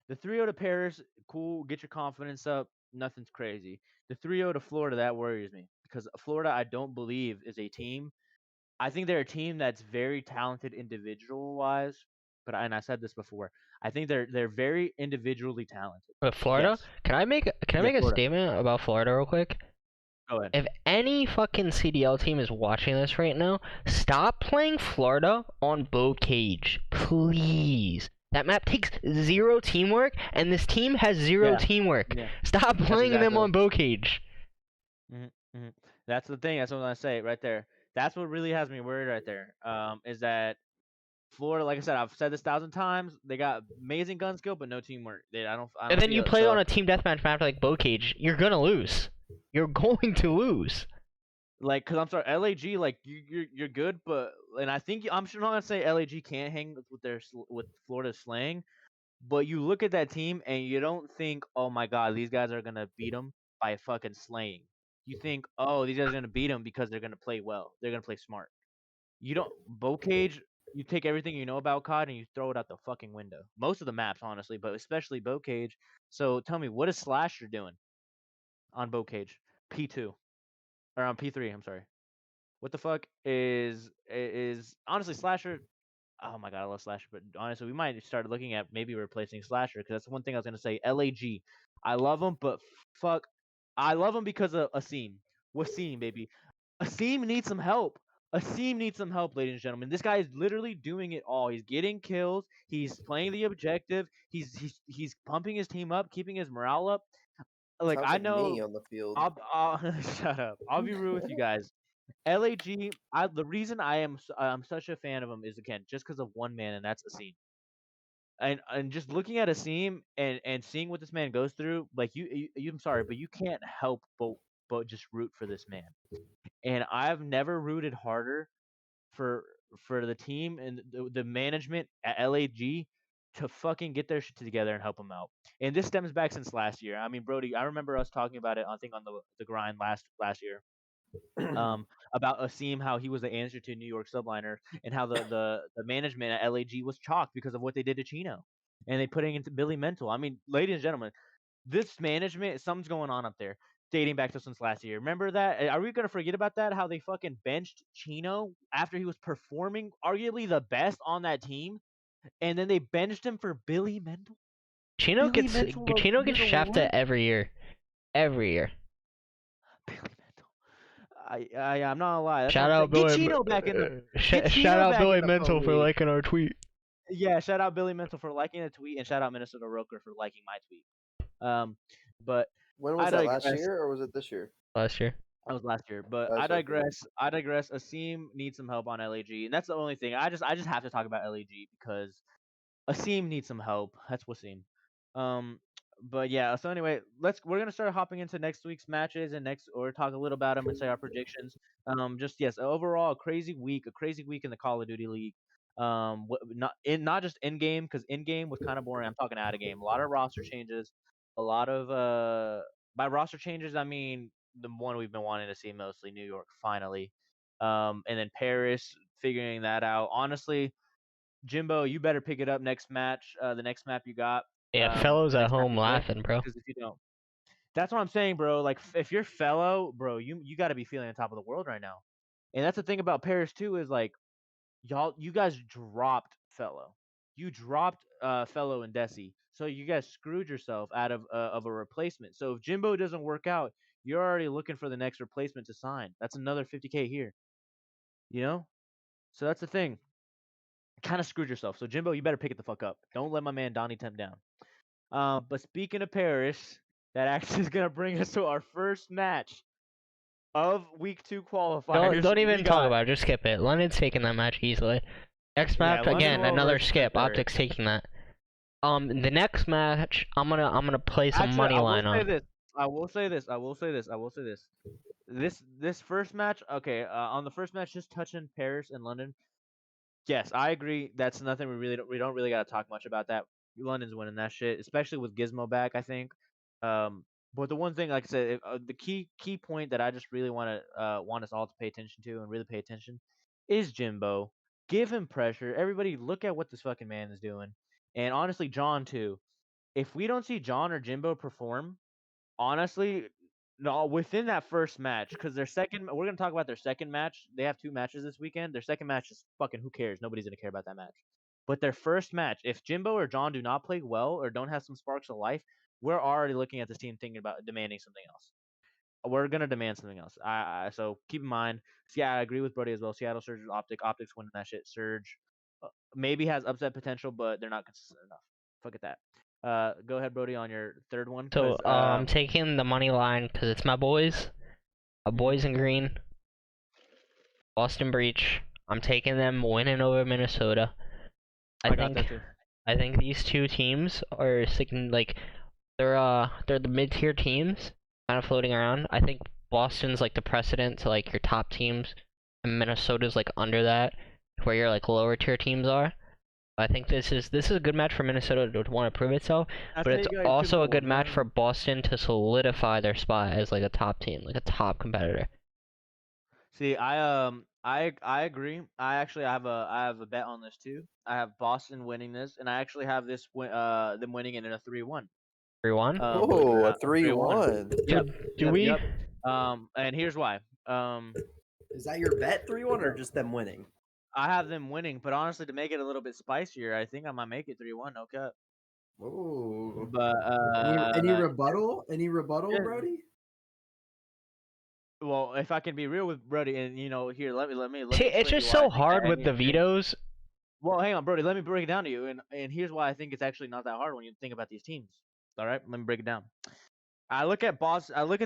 The 3-0 to Paris, cool, get your confidence up. Nothing's crazy. The 3-0 to Florida, that worries me because Florida, I don't believe, is a team. I think they're a team that's very talented individual-wise, but I said this before. I think they're very individually talented. But Florida, yes. Can I make a statement about Florida real quick? Go ahead. If any fucking CDL team is watching this right now, stop playing Florida on Bow Cage, please. That map takes 0 teamwork, and this team has 0 teamwork. Yeah. Stop playing them on Bow Cage. That's the thing. That's what I'm gonna say right there. That's what really has me worried right there. Is that Florida? Like I said, I've said this 1,000 times. They got amazing gun skill, but no teamwork. I And don't then see you it. play on So a team deathmatch map like Bocage, you're gonna lose. You're going to lose. like, cause I'm sorry, LAG, like you're good, but and I think I'm sure not gonna say LAG can't hang with Florida's slaying, but you look at that team and you don't think, oh my god, these guys are gonna beat them by fucking slaying. You think, oh, these guys are gonna beat them because they're gonna play well. They're gonna play smart. You don't Bocage. You take everything you know about COD and you throw it out the fucking window. Most of the maps, honestly, but especially Bocage. So tell me, what is Slasher doing on Bocage? P2 or on P3? I'm sorry. What the fuck is honestly Slasher? Oh my god, I love Slasher, but honestly, we might start looking at maybe replacing Slasher because that's one thing I was gonna say. LAG, I love him, but fuck, I love him because of Asim. Wasim, baby. Asim needs some help. Asim needs some help, ladies and gentlemen. This guy is literally doing it all. He's getting kills. He's playing the objective. He's pumping his team up, keeping his morale up. Like Sounds I like me know, on the field. I'll shut up. I'll be real with you guys. LAG, the reason I'm such a fan of him is again just because of one man, and that's Asim. And just looking at Asim and seeing what this man goes through, like I'm sorry, but you can't help but just root for this man. And I've never rooted harder for the team and the management at LAG to fucking get their shit together and help them out. And this stems back since last year. I mean, Brody, I remember us talking about it. I think on the grind last year. About Asim, how he was the answer to New York Subliner, and how the management at LAG was chalked because of what they did to Chino, and they putting into Billy Mental. I mean, ladies and gentlemen, this management, something's going on up there, dating back to since last year. Remember that? Are we gonna forget about that? How they fucking benched Chino after he was performing arguably the best on that team, and then they benched him for Billy Mental. Chino Billy gets Mental, Chino you're gets the shafted worst. every year. Every year. Billy Mental. I'm not gonna lie. That's what Shout I'm saying. out Get Billy. Chino back in the. Get Shout Chino out back in Billy the pro Mental for league. liking our tweet. Yeah, shout out Billy Mental for liking the tweet, and shout out Minnesota Roker for liking my tweet. But When I was that, last digress. year or was it this year? Last year. That was last year, but I Last year. digress. I digress. Asim needs some help on LAG, and that's the only thing. I just have to talk about LAG because Asim needs some help. That's Wasim. But yeah. So anyway, we're gonna start hopping into next week's matches and or talk a little about them and say our predictions. Just yes, overall a crazy week in the Call of Duty League. Not just in game because in game was kind of boring. I'm talking out of game. A lot of roster changes. A lot of by roster changes I mean the one we've been wanting to see mostly New York finally. And then Paris figuring that out. Honestly, Jimbo, you better pick it up next match. The next map you got. Yeah, fellows The at next map home you get. laughing, bro. Because if you don't, that's what I'm saying, bro. Like if you're fellow, bro, you got to be feeling on top of the world right now. And that's the thing about Paris too is like you guys dropped fellow. You dropped fellow and Desi. So you guys screwed yourself out of a replacement. So if Jimbo doesn't work out, you're already looking for the next replacement to sign. That's another 50K here. You know? So that's the thing. Kind of screwed yourself. So Jimbo, you better pick it the fuck up. Don't let my man Donnie tempt down. But speaking of Paris, that actually is gonna bring us to our first match of week 2 qualifiers. Don't We even talk got about it. Just skip it. London's taking that match easily. Next yeah, match London again, Royal another versus skip. Paris. Optics taking that. The next match, I'm gonna play some Actually, money I line will say on. this. I will say this. I will say this. I will say this. This first match, okay. On the first match, just touching Paris and London. Yes, I agree. That's nothing we don't really gotta talk much about that. London's winning that shit, especially with Gizmo back. I think. But the one thing, like I said, the key point that I just really want us all to pay attention to and really pay attention is Jimbo. Give him pressure. Everybody, look at what this fucking man is doing, and honestly, John too. If we don't see John or Jimbo perform, honestly, no, within that first match, because we're gonna talk about their second match. They have 2 matches this weekend. Their second match is fucking who cares? Nobody's gonna care about that match. But their first match, if Jimbo or John do not play well or don't have some sparks of life, we're already looking at this team thinking about demanding something else. We're gonna demand something else. So keep in mind. Yeah, I agree with Brody as well. Seattle Surge, Optics winning that shit. Surge maybe has upset potential, but they're not consistent enough. Fuck at that. Go ahead, Brody, on your third one. So Cause I'm taking the money line because it's my boys. Boys in Green, Boston Breach. I'm taking them winning over Minnesota. I got that too. I think these two teams are sticking like they're the mid-tier teams, kind of floating around. I think Boston's like the precedent to like your top teams, and Minnesota's like under that, where your like lower tier teams are. I think this is a good match for Minnesota to want to prove itself, but it's also a good match for Boston to solidify their spot as like a top team, like a top competitor. See, I agree. I have a bet on this too. I have Boston winning this, and I actually have them winning it in a 3-1. 3-1. Oh, a 3-1. Yep. Do we? Yep. And here's why. Is that your bet 3-1 or just them winning? I have them winning, but honestly, to make it a little bit spicier, I think I might make it 3-1. No cap. Oh. But any rebuttal? Any rebuttal, yeah. Brody? Well, if I can be real with Brody, and here, let me. See, it's just so hard with the vetoes. Well, hang on, Brody. Let me break it down to you, and here's why I think it's actually not that hard when you think about these teams. All right, let me break it down. I look at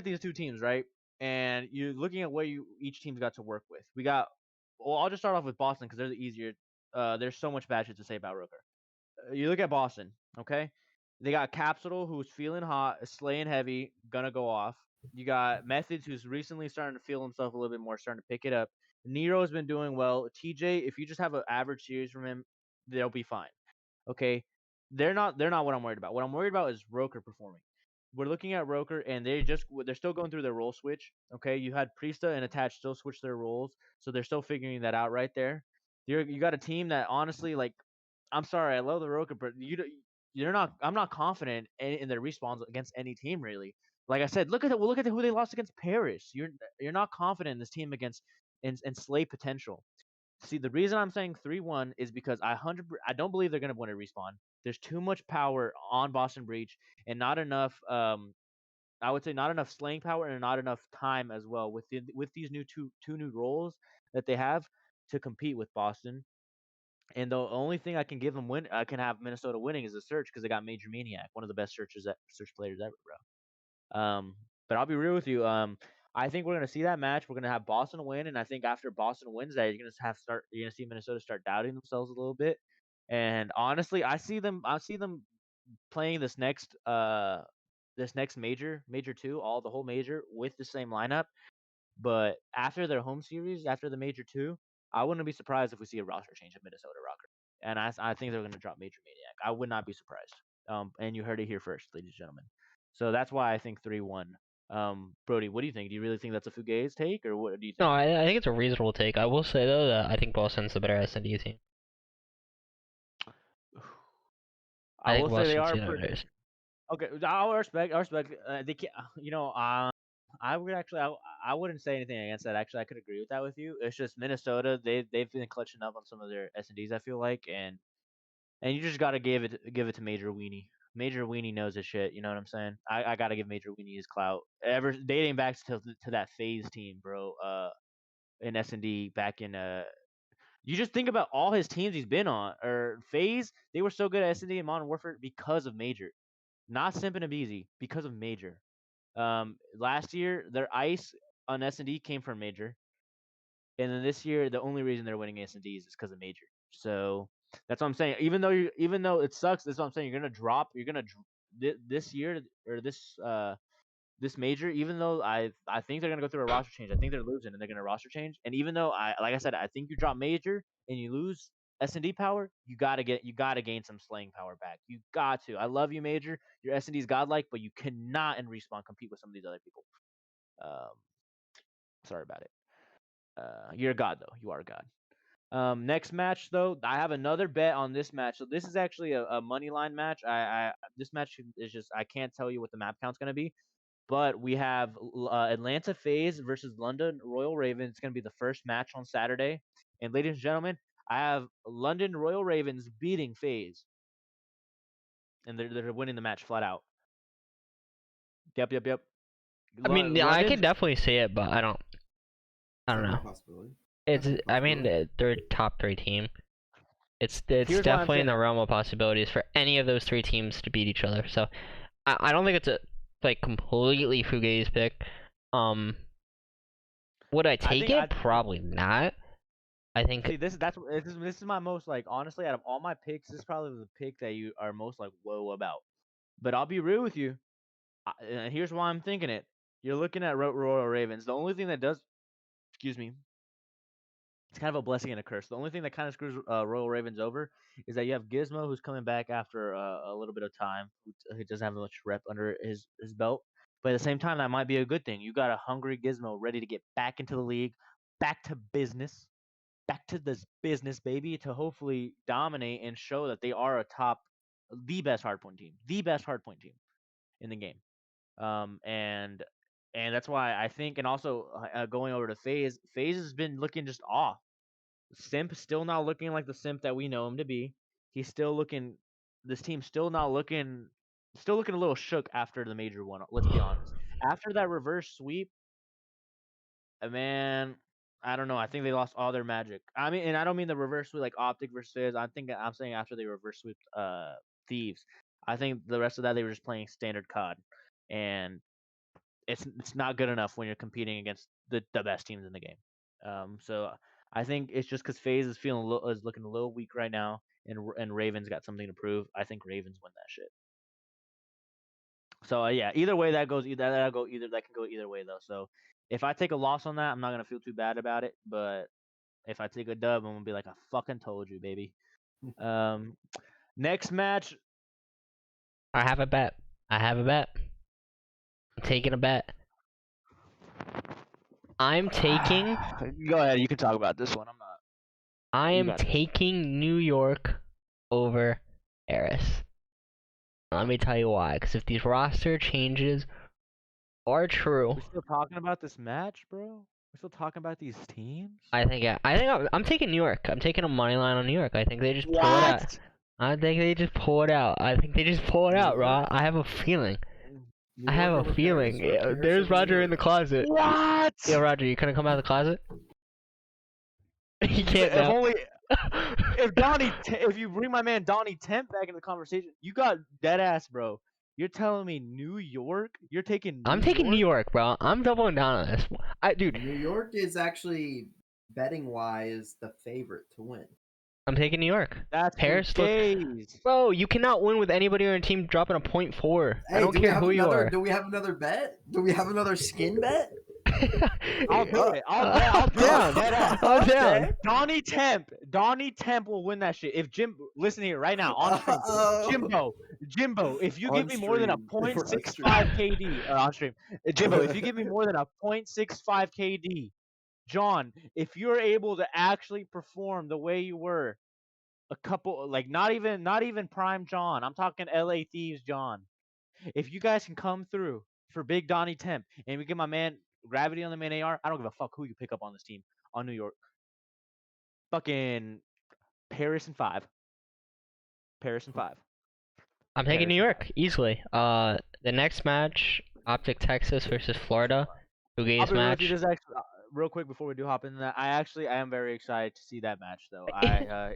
these two teams, right? And you're looking at what each team's got to work with. Well, I'll just start off with Boston because they're the easier. There's so much bad shit to say about Rooker. You look at Boston, okay? They got Capsule, who's feeling hot, slaying heavy, gonna go off. You got Methods, who's recently starting to feel himself a little bit more, starting to pick it up. Nero's been doing well. TJ, if you just have an average series from him, they'll be fine. Okay, they're not what I'm worried about. What I'm worried about is Roker performing. We're looking at Roker, and they're still going through their role switch. Okay, you had Priesta and Attach still switch their roles, so they're still figuring that out right there. You got a team that honestly, like, I'm sorry, I love the Roker, but you're not. I'm not confident in their respawns against any team really. Like I said, look at who they lost against Paris. You're not confident in this team against and Slay potential. See, the reason I'm saying 3-1 is because I don't believe they're gonna win a respawn. There's too much power on Boston Breach and not enough. I would say not enough slaying power and not enough time as well with these two new roles that they have to compete with Boston. And the only thing I can I can have Minnesota winning is a search because they got Major Maniac, one of the best search players ever, bro. But I'll be real with you. I think we're gonna see that match. We're gonna have Boston win, and I think after Boston wins that, you're gonna see Minnesota start doubting themselves a little bit. And honestly, I see them playing this next major 2, the whole major with the same lineup. But after their home series, after the major 2, I wouldn't be surprised if we see a roster change at Minnesota Rocker. And I think they're gonna drop Major Maniac. I would not be surprised. And you heard it here first, ladies and gentlemen. So that's why I think 3-1. Brody, what do you think? Do you really think that's a Fugazi take, or what do you think? No, I think it's a reasonable take. I will say though that I think Boston's the better S&D team. I will say they are. Okay, I respect. They can't. I wouldn't say anything against that. Actually, I could agree with that with you. It's just Minnesota. They've been clutching up on some of their S&Ds. I feel like, and you just gotta give it to Major Weenie. Major Weenie knows his shit. You know what I'm saying? I gotta give Major Weenie his clout. Ever dating back to that FaZe team, bro. In S&D back in You just think about all his teams he's been on. Or FaZe, they were so good at S&D and Modern Warfare because of Major. Not Simp and Abizi, because of Major. Last year, their ice on S&D came from Major. And then this year, the only reason they're winning S&Ds is because of Major. So that's what I'm saying. Even though it sucks, that's what I'm saying. You're gonna drop this year or this major. Even though I think they're gonna go through a roster change. I think they're losing and they're gonna roster change. And even though like I said, I think you drop Major and you lose S&D power, you gotta gain some slaying power back. You got to. I love you, Major. Your S&D's godlike, but you cannot in respawn compete with some of these other people. Sorry about it. You're a god though. You are a god. Next match though, I have another bet on this match. So this is actually a money line match. This match is just I can't tell you what the map count's gonna be, but we have Atlanta FaZe versus London Royal Ravens. It's gonna be the first match on Saturday. And ladies and gentlemen, I have London Royal Ravens beating FaZe, and they're winning the match flat out. Yep. I mean, yeah, I can definitely see it, but I don't know. I mean, they're a top 3 team. It's definitely in the realm of possibilities for any of those 3 teams to beat each other. So I don't think it's a completely Fugazi pick. Would I think take it? I'd- Probably not. I think See, this is my most like honestly out of all my picks, this is probably the pick that you are most like whoa about. But I'll be real with you. And here's why I'm thinking it. You're looking at Royal Ravens. The only thing that does, excuse me, it's kind of a blessing and a curse. The only thing that kind of screws Royal Ravens over is that you have Gizmo, who's coming back after a little bit of time. He doesn't have much rep under his belt. But at the same time, that might be a good thing. You got a hungry Gizmo ready to get back into the league, back to business, back to this business, baby, to hopefully dominate and show that they are the best hardpoint team in the game. And that's why I think, and also going over to FaZe has been looking just off. Simp still not looking like the Simp that we know him to be. He's still looking. This team's still not looking. Still looking a little shook after the major one. Let's be honest. After that reverse sweep, man, I don't know. I think they lost all their magic. I mean, and I don't mean the reverse sweep like Optic versus FaZe. I'm saying after they reverse sweep Thieves. I think the rest of that they were just playing standard COD, and it's not good enough when you're competing against the best teams in the game. So I think it's just because FaZe is looking a little weak right now, and Ravens got something to prove. I think Ravens win that shit. So yeah, either way that goes, that can go either way though. So if I take a loss on that, I'm not gonna feel too bad about it. But if I take a dub, I'm gonna be like, I fucking told you, baby. Next match. I have a bet. I'm taking a bet. I'm taking. Go ahead. You can talk about this one. I'm not. I am got this. taking New York over Paris. Let me tell you why. Because if these roster changes are true, We're still talking about this match, bro. We're still talking about these teams. I think I'm taking New York. I'm taking a money line on New York. I think they just pull it out. What? I think they just pull it out. Raw. I have a feeling. New I have York a over feeling. Paris, Paris There's over Roger New in the York. closet. What? Yo, Roger, you couldn't come out of the closet? He can't If now. only if you bring my man Donnie Temp back into the conversation, you got dead ass, bro. You're telling me New York? You're taking I'm taking New York, bro. I'm doubling down on this. Dude, New York is actually betting wise the favorite to win. I'm taking New York. That's Paris for gays. Bro, you cannot win with anybody on your team dropping a 0.4. I Hey, don't do we care have who you another? are. Do we have another bet? Do we have another skin bet? I'll do it. I'll down. dead ass. I'm down. Donnie Temp will win that shit. If listen here right now on stream, Jimbo, if you give me more than a On stream. 0.65 KD on stream, Jimbo, if you give me more than a 0.65 KD, John, if you're able to actually perform the way you were a couple, like not even prime John, I'm talking LA Thieves John. If you guys can come through for big Donnie Temp and we get my man Gravity on the main AR, I don't give a fuck who you pick up on this team on New York. Fucking Paris and 5. I'm taking New York easily. The next match, Optic Texas versus Florida. Fugazi match. Real quick before we do hop into that, I am very excited to see that match though.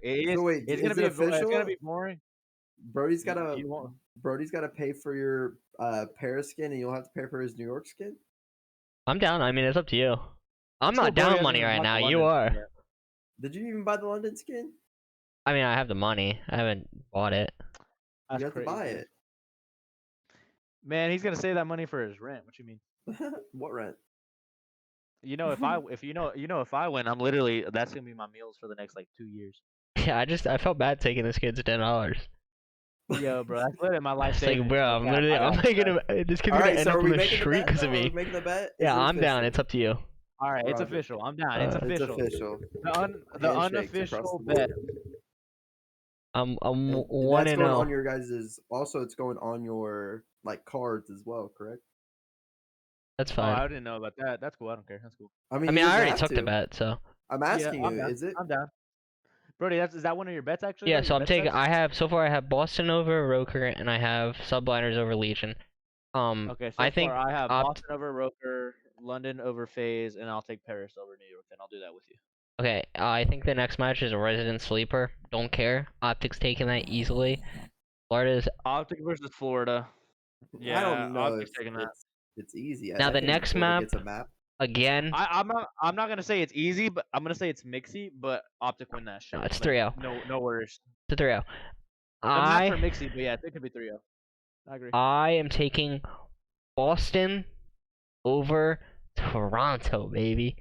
It's gonna be official? it's gonna be boring. Brody's You gotta pay for your Paris skin, and you'll have to pay for his New York skin. I'm down. I mean, it's up to you. I'm not Brody down hasn't money even right bought now. the You London are. skin yet. Did you even buy the London skin? I mean, I have the money. I haven't bought it. That's you have crazy. to buy it. Man, he's gonna save that money for his rent. What you mean? What rent? You know, if I win, I'm literally that's gonna be my meals for the next like 2 years. Yeah, I felt bad taking this kid's $10. Yo, bro, that's literally my life It's savings. like, bro, I'm gonna this kid's All gonna right, end so up are on we the making street the bet? because of Are we me. making the bet? Is Yeah, it I'm down. official? It's up to you. All right, it's Roger. official. I'm down. It's official. It's official. The Handshakes unofficial across the bet. board. I'm And 1 that's and going 0. on your guys's. Also, it's going on your like cards as well, correct? That's Oh, fine. I didn't know about that. That's cool. I don't care. That's cool. I I mean, mean, you I just already have took the to. bet, so. I'm asking I'm you, down. is it? I'm down. Brody, is that one of your bets actually? Yeah, though? so Your I'm bet taking. sets? I have Boston over Roker, and I have Subliners over Legion. Okay, so I think far I have Opt- Boston over Roker, London over FaZe, and I'll take Paris over New York. Then I'll do that with you. Okay, I think the next match is a Resident Sleeper. Don't care. Optics taking that easily. Florida's. Optic versus Florida. I Yeah, don't know Optic's if taking that. it's easy. Now I the think next Florida map- gets a map. again. I'm not gonna say it's easy, but I'm gonna say it's mixy. But Optic win that shit. No, it's Like, 3-0. no worries. It's a 3-0. The math for I mixy, but yeah, it could be 3-0. I agree. I am taking Boston over Toronto, baby.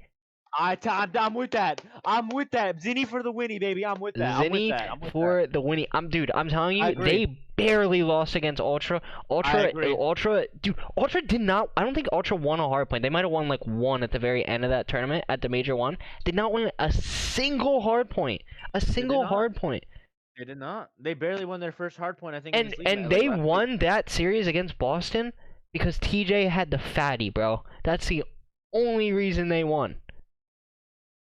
I'm with that. I'm with that. Zinni for the winnie, baby. I'm with that. I'm with Zinni that. I'm with that. for the winning. I'm telling I you, agree. they barely lost against Ultra. agree. Dude, Ultra did not. I don't think Ultra won a hardpoint. They might have won like one at the very end of that tournament at the major one. Did not win a single hardpoint. A single not. hardpoint. They did not. They barely won their first hardpoint, I think. in And this league, like, they last week. won that series against Boston because TJ had the fatty, bro. That's the only reason they won.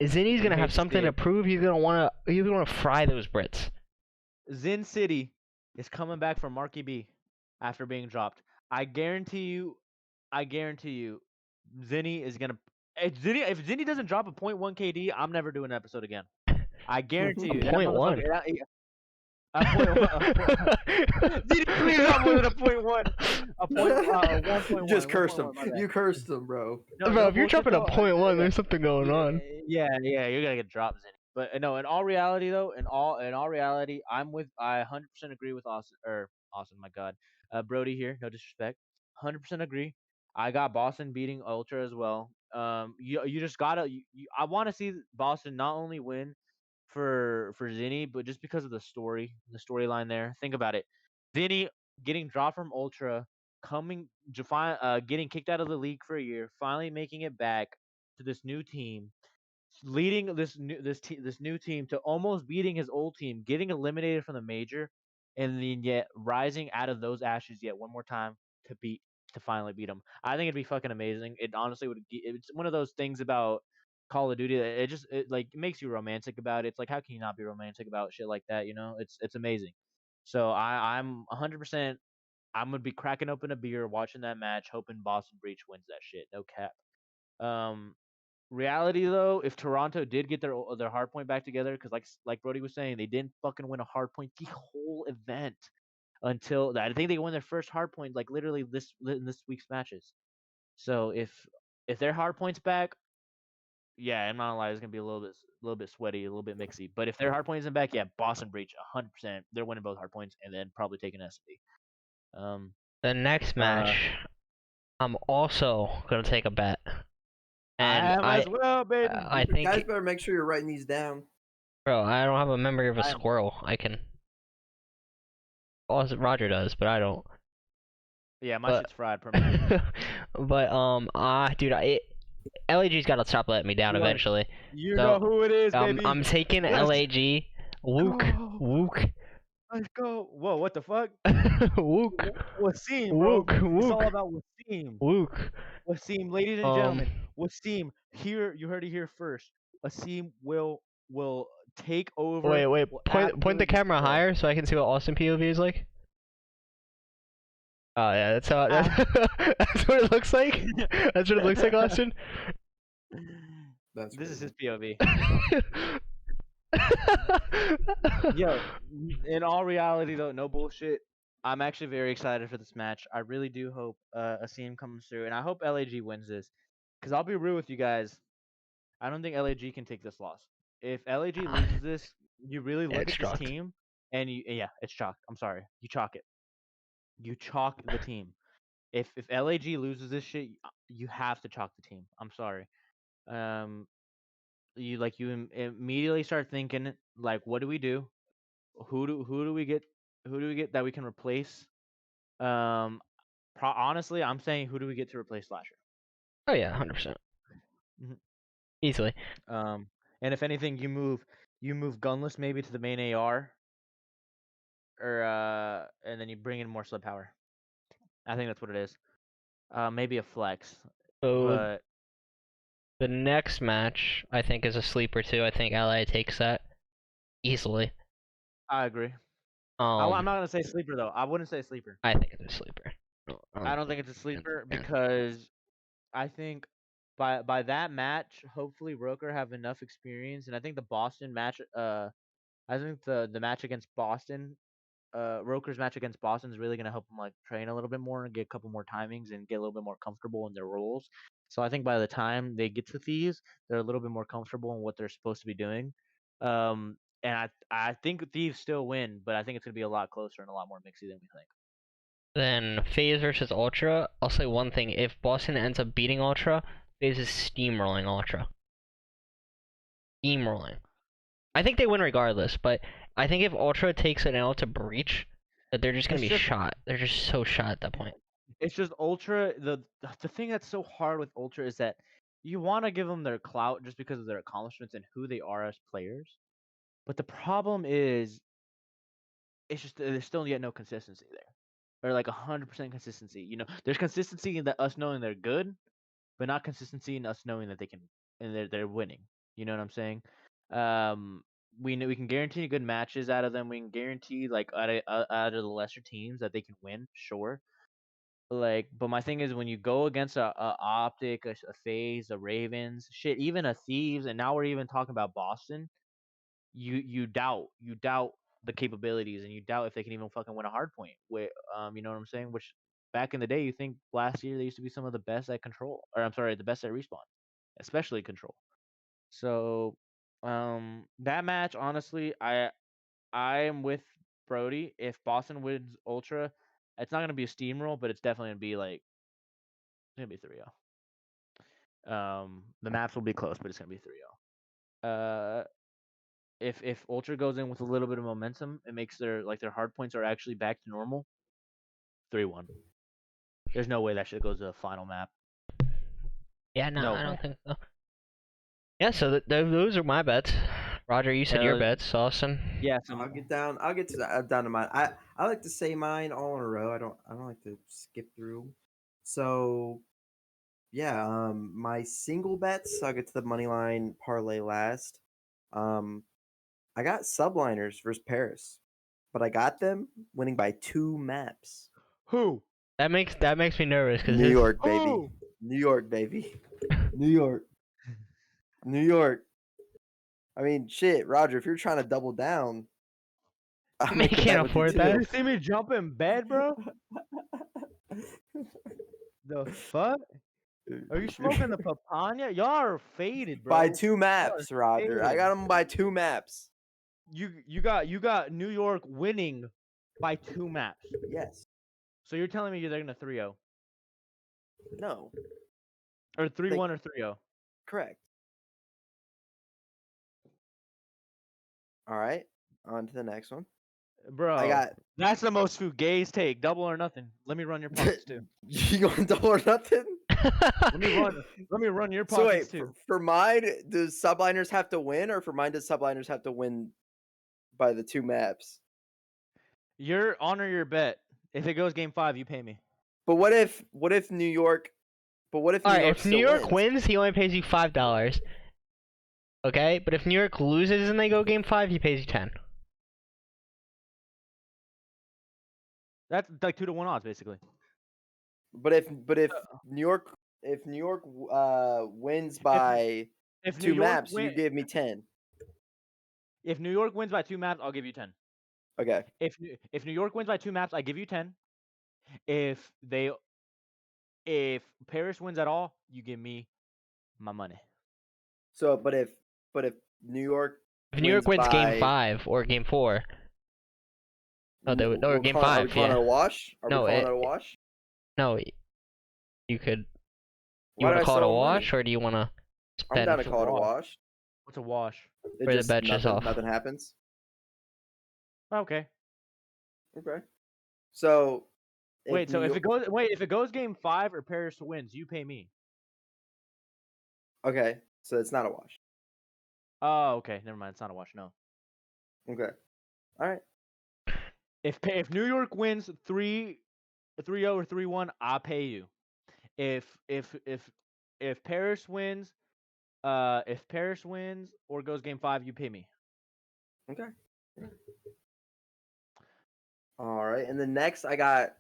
Zinni's You gonna hate have to something see to it. prove. He's gonna wanna fry those Brits. Zin City is coming back from Marky B after being dropped. I guarantee you, Zinni is gonna. If Zinni doesn't drop a .1 KD, I'm never doing an episode again. I guarantee you. That Point one. motherfucker. A .1. Zinni clearly not more than a .1. A point. 1.1. Just cursed him. 1.1, my bad. You cursed him, bro. No, Bro, no if you're bullshit, dropping a though, point one, yeah. there's something going on. Yeah, you're gonna get dropped, Zinni. But no, in all reality though, in all reality, I 100% agree with Austin, my God, Brody here. No disrespect, 100% agree. I got Boston beating Ultra as well. You just gotta. I want to see Boston not only win for Zinni, but just because of the storyline there. Think about it, Zinni getting dropped from Ultra, getting kicked out of the league for a year, finally making it back to this new team, leading this new team to almost beating his old team, getting eliminated from the major, and then yet rising out of those ashes yet one more time to finally beat him. I think it'd be fucking amazing. It honestly would. It's one of those things about Call of Duty that it makes you romantic about it. It's like, how can you not be romantic about shit like that? You know, it's amazing. So I'm 100%. I'm gonna be cracking open a beer, watching that match, hoping Boston Breach wins that shit. No cap. Um, Reality though, if Toronto did get their hard point back together, because like Brody was saying, they didn't fucking win a hard point the whole event until I think they won their first hard point like literally in this week's matches. So if their hard points back, yeah, I'm not gonna lie, it's gonna be a little bit sweaty, a little bit mixy. But if their hard point isn't back, yeah, Boston Breach 100%. They're winning both hard points and then probably taking SD. The next match, I'm also gonna take a bet, and I am as well, baby. I You guys think, better make sure you're writing these down. bro, I don't have a memory of a I am- squirrel. I can. Oh, Roger does, but I don't. Yeah, my But- shit's fried permanently. but dude, LAG's gotta stop letting me down You know- eventually. You So, know who it is, baby. I'm taking Let's LAG. Wook, go. Wook, Let's go. Whoa, what the fuck? Wook, Wasim, bro. Wook, It's all Wook, about Wasim. Wook. Wasim, ladies and gentlemen. Wasim, here you heard it here first. Wasim will take over. Wait, will point the absolutely camera destroy. higher so I can see what Austin POV is like. Oh yeah, that's how. That's what it looks like. That's what it looks like, Austin. That's This is crazy. his POV. Yo, in all reality though, no bullshit. I'm actually very excited for this match. I really do hope Asim comes through, and I hope LAG wins this. Cause I'll be real with you guys, I don't think LAG can take this loss. If LAG loses this, you really look it's at chalked. this team, and it's chalked. I'm sorry, you chalk it. You chalk the team. If LAG loses this shit, you have to chalk the team. I'm sorry. You immediately start thinking like, what do we do? Who do we get? Who do we get that we can replace? Honestly, I'm saying who do we get to replace Slasher? Oh yeah, 100%. Mhm. Easily. And if anything, you move Gunless maybe to the main AR, or and then you bring in more slip power. I think that's what it is. Maybe a flex, So but the next match I think is a sleeper too. I think LA takes that easily. I agree. I'm not gonna say sleeper though. I wouldn't say sleeper. I think it's a sleeper. I don't think it's a sleeper yeah. because I think by that match, hopefully Roker have enough experience, and I think the Boston match. I think the match against Boston Roker's match against Boston is really gonna help him like train a little bit more and get a couple more timings and get a little bit more comfortable in their roles. So I think by the time they get to Thieves, they're a little bit more comfortable in what they're supposed to be doing. And I think Thieves still win, but I think it's gonna be a lot closer and a lot more mixy than we think. Then FaZe versus Ultra. I'll say one thing: if Boston ends up beating Ultra, FaZe is steamrolling Ultra. Steamrolling. I think they win regardless, but I think if Ultra takes an L to Breach, that they're just gonna It's be just- shot. They're just so shot at that point. It's just Ultra. The thing that's so hard with Ultra is that you want to give them their clout just because of their accomplishments and who they are as players. But the problem is, it's just there's still yet no consistency there, or like 100% consistency. You know, there's consistency in us knowing they're good, but not consistency in us knowing that they can and they're winning. You know what I'm saying? We know we can guarantee good matches out of them. We can guarantee like out of the lesser teams that they can win, sure. Like, but my thing is when you go against a Optic, a FaZe, a Ravens, shit, even a Thieves, and now we're even talking about Boston. You doubt the capabilities, and you doubt if they can even fucking win a hard point. You know what I'm saying? Which back in the day, you think last year they used to be some of the best at control, or I'm sorry, the best at respawn, especially control. So, that match, honestly, I am with Brody. If Boston wins Ultra, it's not gonna be a steamroll, but it's definitely gonna be like it's gonna be 3-0. The maps will be close, but it's gonna be 3-0. If Ultra goes in with a little bit of momentum, it makes their hard points are actually back to normal. 3-1. There's no way that shit goes to the final map. Yeah, no, No I way. don't think so. Yeah, so those are my bets. Roger, you said your Uh, bets, Austin. Yeah, I'll get down. I'll get to that down to mine. I like to say mine all in a row. I don't like to skip through. So yeah, my single bets. I'll get to the money line parlay last. I got subliners versus Paris, but I got them winning by 2 maps. Who? That makes me nervous because New York, baby. Who? New York, baby. New York. New York. I mean, shit, Roger. If you're trying to double down, I'll I make a can't bet with you afford that. You see me jump in bed, bro? too. The fuck? Are you smoking the papaya? Y'all are faded, bro. By 2 maps, Roger. I faded. got them by 2 maps. You got New York winning by 2 maps. Yes. So you're telling me they're gonna 3-0 No. or 3-1 or 3-0? Correct. All right. On to the next one. Bro, I got. that's the most fugazi take. Double or nothing. Let me run your pockets too. You going double or nothing? Let me run your So pockets wait, too. for mine, does subliners have to win, or for mine, does subliners have to win by the 2 maps? Honor your bet. If it goes game 5, you pay me. But what if New York? But what if New All right, York if still New York wins? wins, he only pays you $5. Okay, but if New York loses and they go game 5, he pays you 10. That's like 2-1 odds, basically. But if New York wins by If 2 New York maps, you give me 10. if New York wins by 2 maps, I'll give you 10. Okay. If New York wins by 2 maps, I give you 10. If Paris wins at all, you give me my money. So, but if New York If New York wins game by- 5 or game 4, no, they would, no, we're game calling- 5. Are we calling Yeah, it a wash? Are No, we calling it- it a wash? no, you could. You Why want did to I call it a sell money? wash, or do you want to I'm spend? down to It's a call it a wash. wash. What's a wash? It Or the just bet just nothing, off. nothing happens. Okay. Okay. So Wait, so New if it goes game 5 or Paris wins, you pay me. Okay, so it's not a wash. Oh, okay. Never mind. It's not a wash. No. Okay. All right. If New York wins 3-0 or 3-1, I'll pay you. If Paris wins, or goes game 5, you pay me. Okay. All right. And the next I got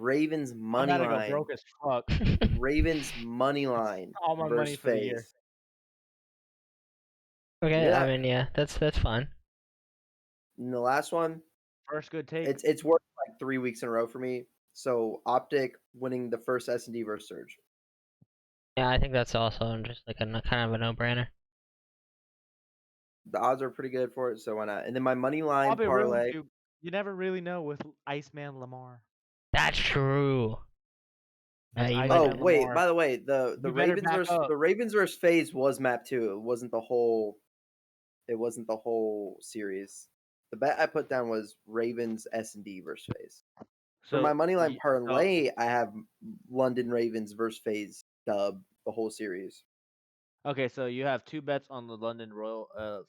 Ravens money I'm about to go line. broke as fuck. Ravens money line All my money versus for the year. FaZe. Okay, Yeah. I mean, yeah, that's fine. And the last one, First good take. It's worked like 3 weeks in a row for me. So Optic winning the first S&D versus Surge. Yeah, I think that's also just like a kind of a no-brainer. The odds are pretty good for it, so why not? And then my money line Probably ruins parlay. you. You never really know with Iceman Lamar. That's true. That's you Iceman might- Oh Lamar. wait, by the way, the You better Ravens back versus up. the Ravens versus FaZe was map 2. It wasn't the whole. It wasn't the whole series. The bet I put down was Ravens S&D versus FaZe. For my money line parlay, I have London Ravens versus FaZe dub the whole series. Okay, so you have 2 bets on the London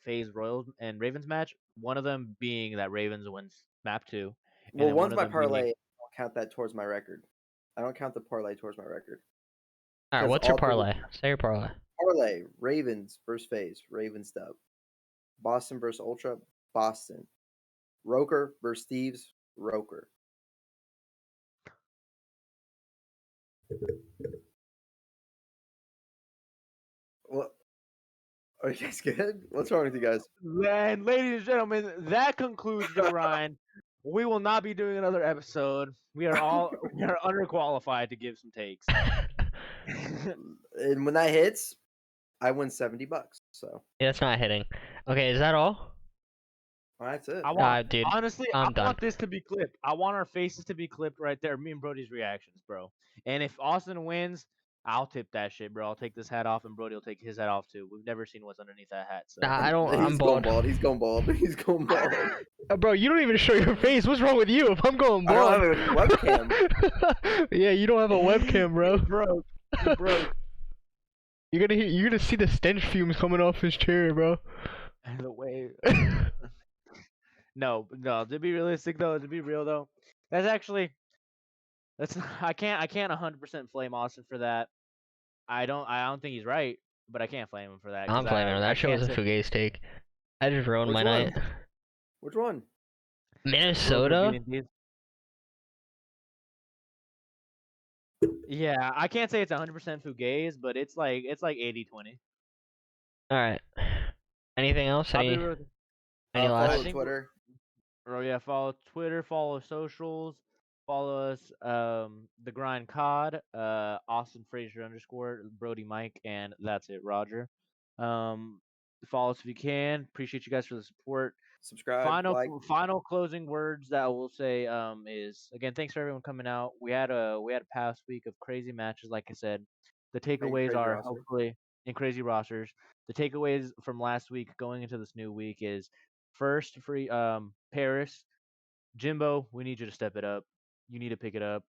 FaZe Royals and Ravens match. One of them being that Ravens wins map 2. And Well, then one's one my of them being- parlay. I don't count that towards my record. I don't count the parlay towards my record. All right, 'Cause what's your all three- parlay? Say your parlay. Parlay: Ravens versus FaZe, Ravens dub. Boston versus Ultra, Boston. Roker versus Thieves, Roker. What? Are you guys good? What's wrong with you guys? And ladies and gentlemen, that concludes the grind. We will not be doing another episode. We are underqualified to give some takes. And when that hits, I win $70. So Yeah, it's not hitting. Okay, is that all? that's it. I want, Dude, honestly, I'm I done. want this to be clipped. I want our faces to be clipped right there. Me and Brody's reactions, bro. And if Austin wins, I'll tip that shit, bro. I'll take this hat off, and Brody will take his hat off too. We've never seen what's underneath that hat. So. Nah, I don't. I'm He's going bald. bald. He's going bald. He's going bald. Bro, you don't even show your face. What's wrong with you? If I'm going I bald. don't have a webcam. Yeah, you don't have a webcam, bro. Broke. You broke. You're gonna see the stench fumes coming off his chair, bro. And the way. No. To be realistic though, to be real though, that's I can't 100% flame Austin for that. I don't think he's right, but I can't flame him for that. 'cause I'm blaming him. I That shit was a can't say- fugazi take. I just ruined my Which night. one? Which one? Roker Minnesota? beating these- Yeah, I can't say it's 100% fugazi, but it's like 80-20. All right. Anything else? I'll be Any real- any Follow last? think- Twitter. Oh yeah, follow Twitter, follow socials, follow us, the Grind Cod, Austin Fraser _ Brody Mike, and that's it, Roger. Follow us if you can. Appreciate you guys for the support. Subscribe. Final closing words that I will say is again, thanks for everyone coming out. We had a past week of crazy matches, like I said. The takeaways crazy are roster. hopefully in crazy rosters. The takeaways from last week going into this new week is first free Paris, Jimbo, we need you to step it up. You need to pick it up.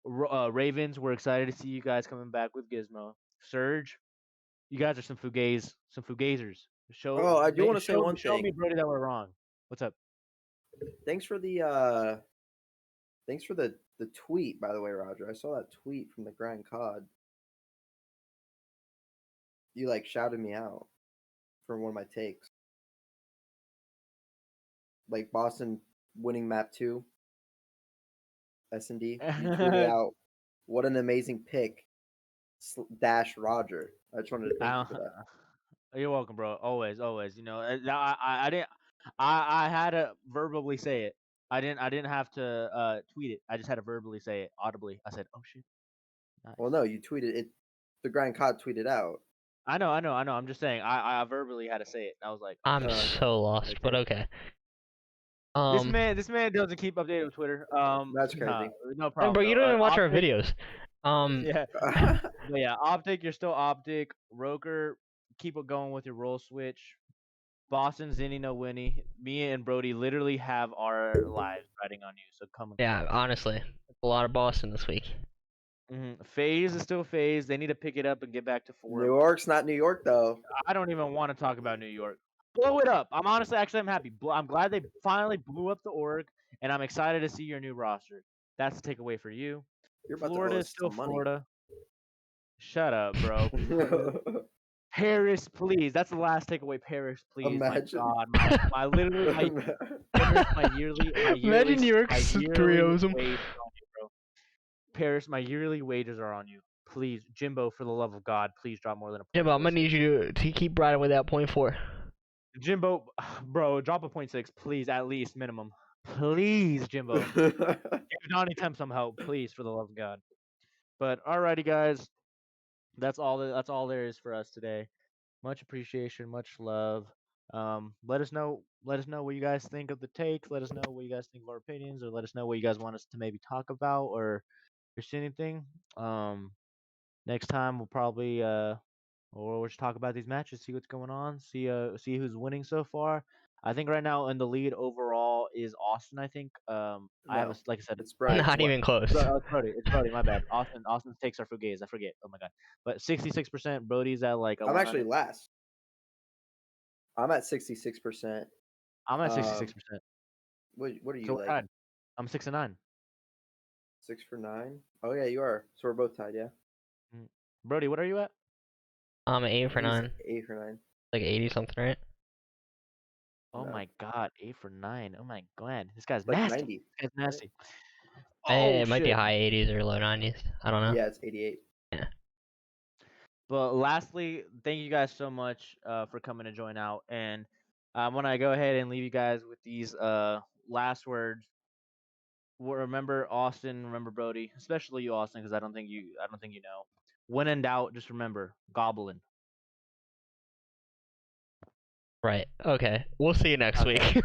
Ravens, we're excited to see you guys coming back with Gizmo. Surge, you guys are some fugazers. Oh, I do wanna say one Show me, thing. Brody, that we're wrong. What's up? Thanks for the tweet, by the way, Roger. I saw that tweet from the Grind Cod. You like shouted me out for one of my takes. Like Boston winning map 2. S&D. You tweeted out, what an amazing pick. Dash Roger. I just wanted to thank you for that. You're welcome, bro. Always. You know, I didn't. I had to verbally say it. I didn't have to tweet it. I just had to verbally say it audibly. I said, "Oh shit." Nice. Well, no, you tweeted it. The Grind Cod tweeted out. I know. I'm just saying. I verbally had to say it. I was like, I'm so lost, but okay. This man doesn't keep updated with Twitter. That's crazy. No problem. Bro, you don't even watch our Optic- videos. Yeah, but yeah. Optic, you're still Optic. Roker, keep it going with your roll switch. Boston, Zinni, no Winnie. Me and Brody literally have our lives riding on you. So come on. Yeah, honestly, a lot of Boston this week. FaZe is still FaZe. They need to pick it up and get back to New 4. York's not New York, though. I don't even want to talk about New York. Blow it up. I'm happy. I'm glad they finally blew up the org, and I'm excited to see your new roster. That's the takeaway for you. You're about Florida to owe is us still some money. Florida. Shut up, bro. Paris, please. That's the last takeaway. Paris, please. Imagine. My God, my literally my yearly. Imagine New York my yearly 3-0s 'em. wages are on you, bro. Paris, my yearly wages are on you. Please, Jimbo, for the love of God, please drop more than a point. Jimbo, for I'm gonna us. need you to keep riding with that .4. Jimbo, bro, drop a 0.6, please, at least minimum. Please, Jimbo. Give Donnie Temp some help, please, for the love of God. But alrighty, guys. That's all there is for us today. Much appreciation, much love. Let us know what you guys think of the takes. Let us know what you guys think of our opinions, or let us know what you guys want us to maybe talk about, or if there's anything. Next time we'll probably we'll just talk about these matches, see what's going on, see who's winning so far. I think right now in the lead overall is Austin. I think I have No, like I said, it's Brody. Not even close. It's Brody. It's Brody. My bad. Austin's takes are fugazi. I forget. Oh my god. But 66%. Brody's at like a I'm 100. actually last. I'm at 66%. I'm at 66%. What are you So we're like? tied. I'm 6 and 9. 6 for 9? Oh yeah, you are. So we're both tied. Yeah. Brody, what are you at? I'm 8 for He's 9. 8 for 9. Like 80 something, right? Oh No. my god, 8 for 9. Oh my god, this guy's Like nasty. 90. This guy's nasty. It might be shit. high 80s or low 90s. I don't know. Yeah, it's 88. Yeah. But lastly, thank you guys so much for coming to join out, and I want to go ahead and leave you guys with these last words. Remember Austin, remember Brody, especially you, Austin, because I don't think you know. When in doubt, just remember Goblin. Right. Okay. We'll see you next Okay. week.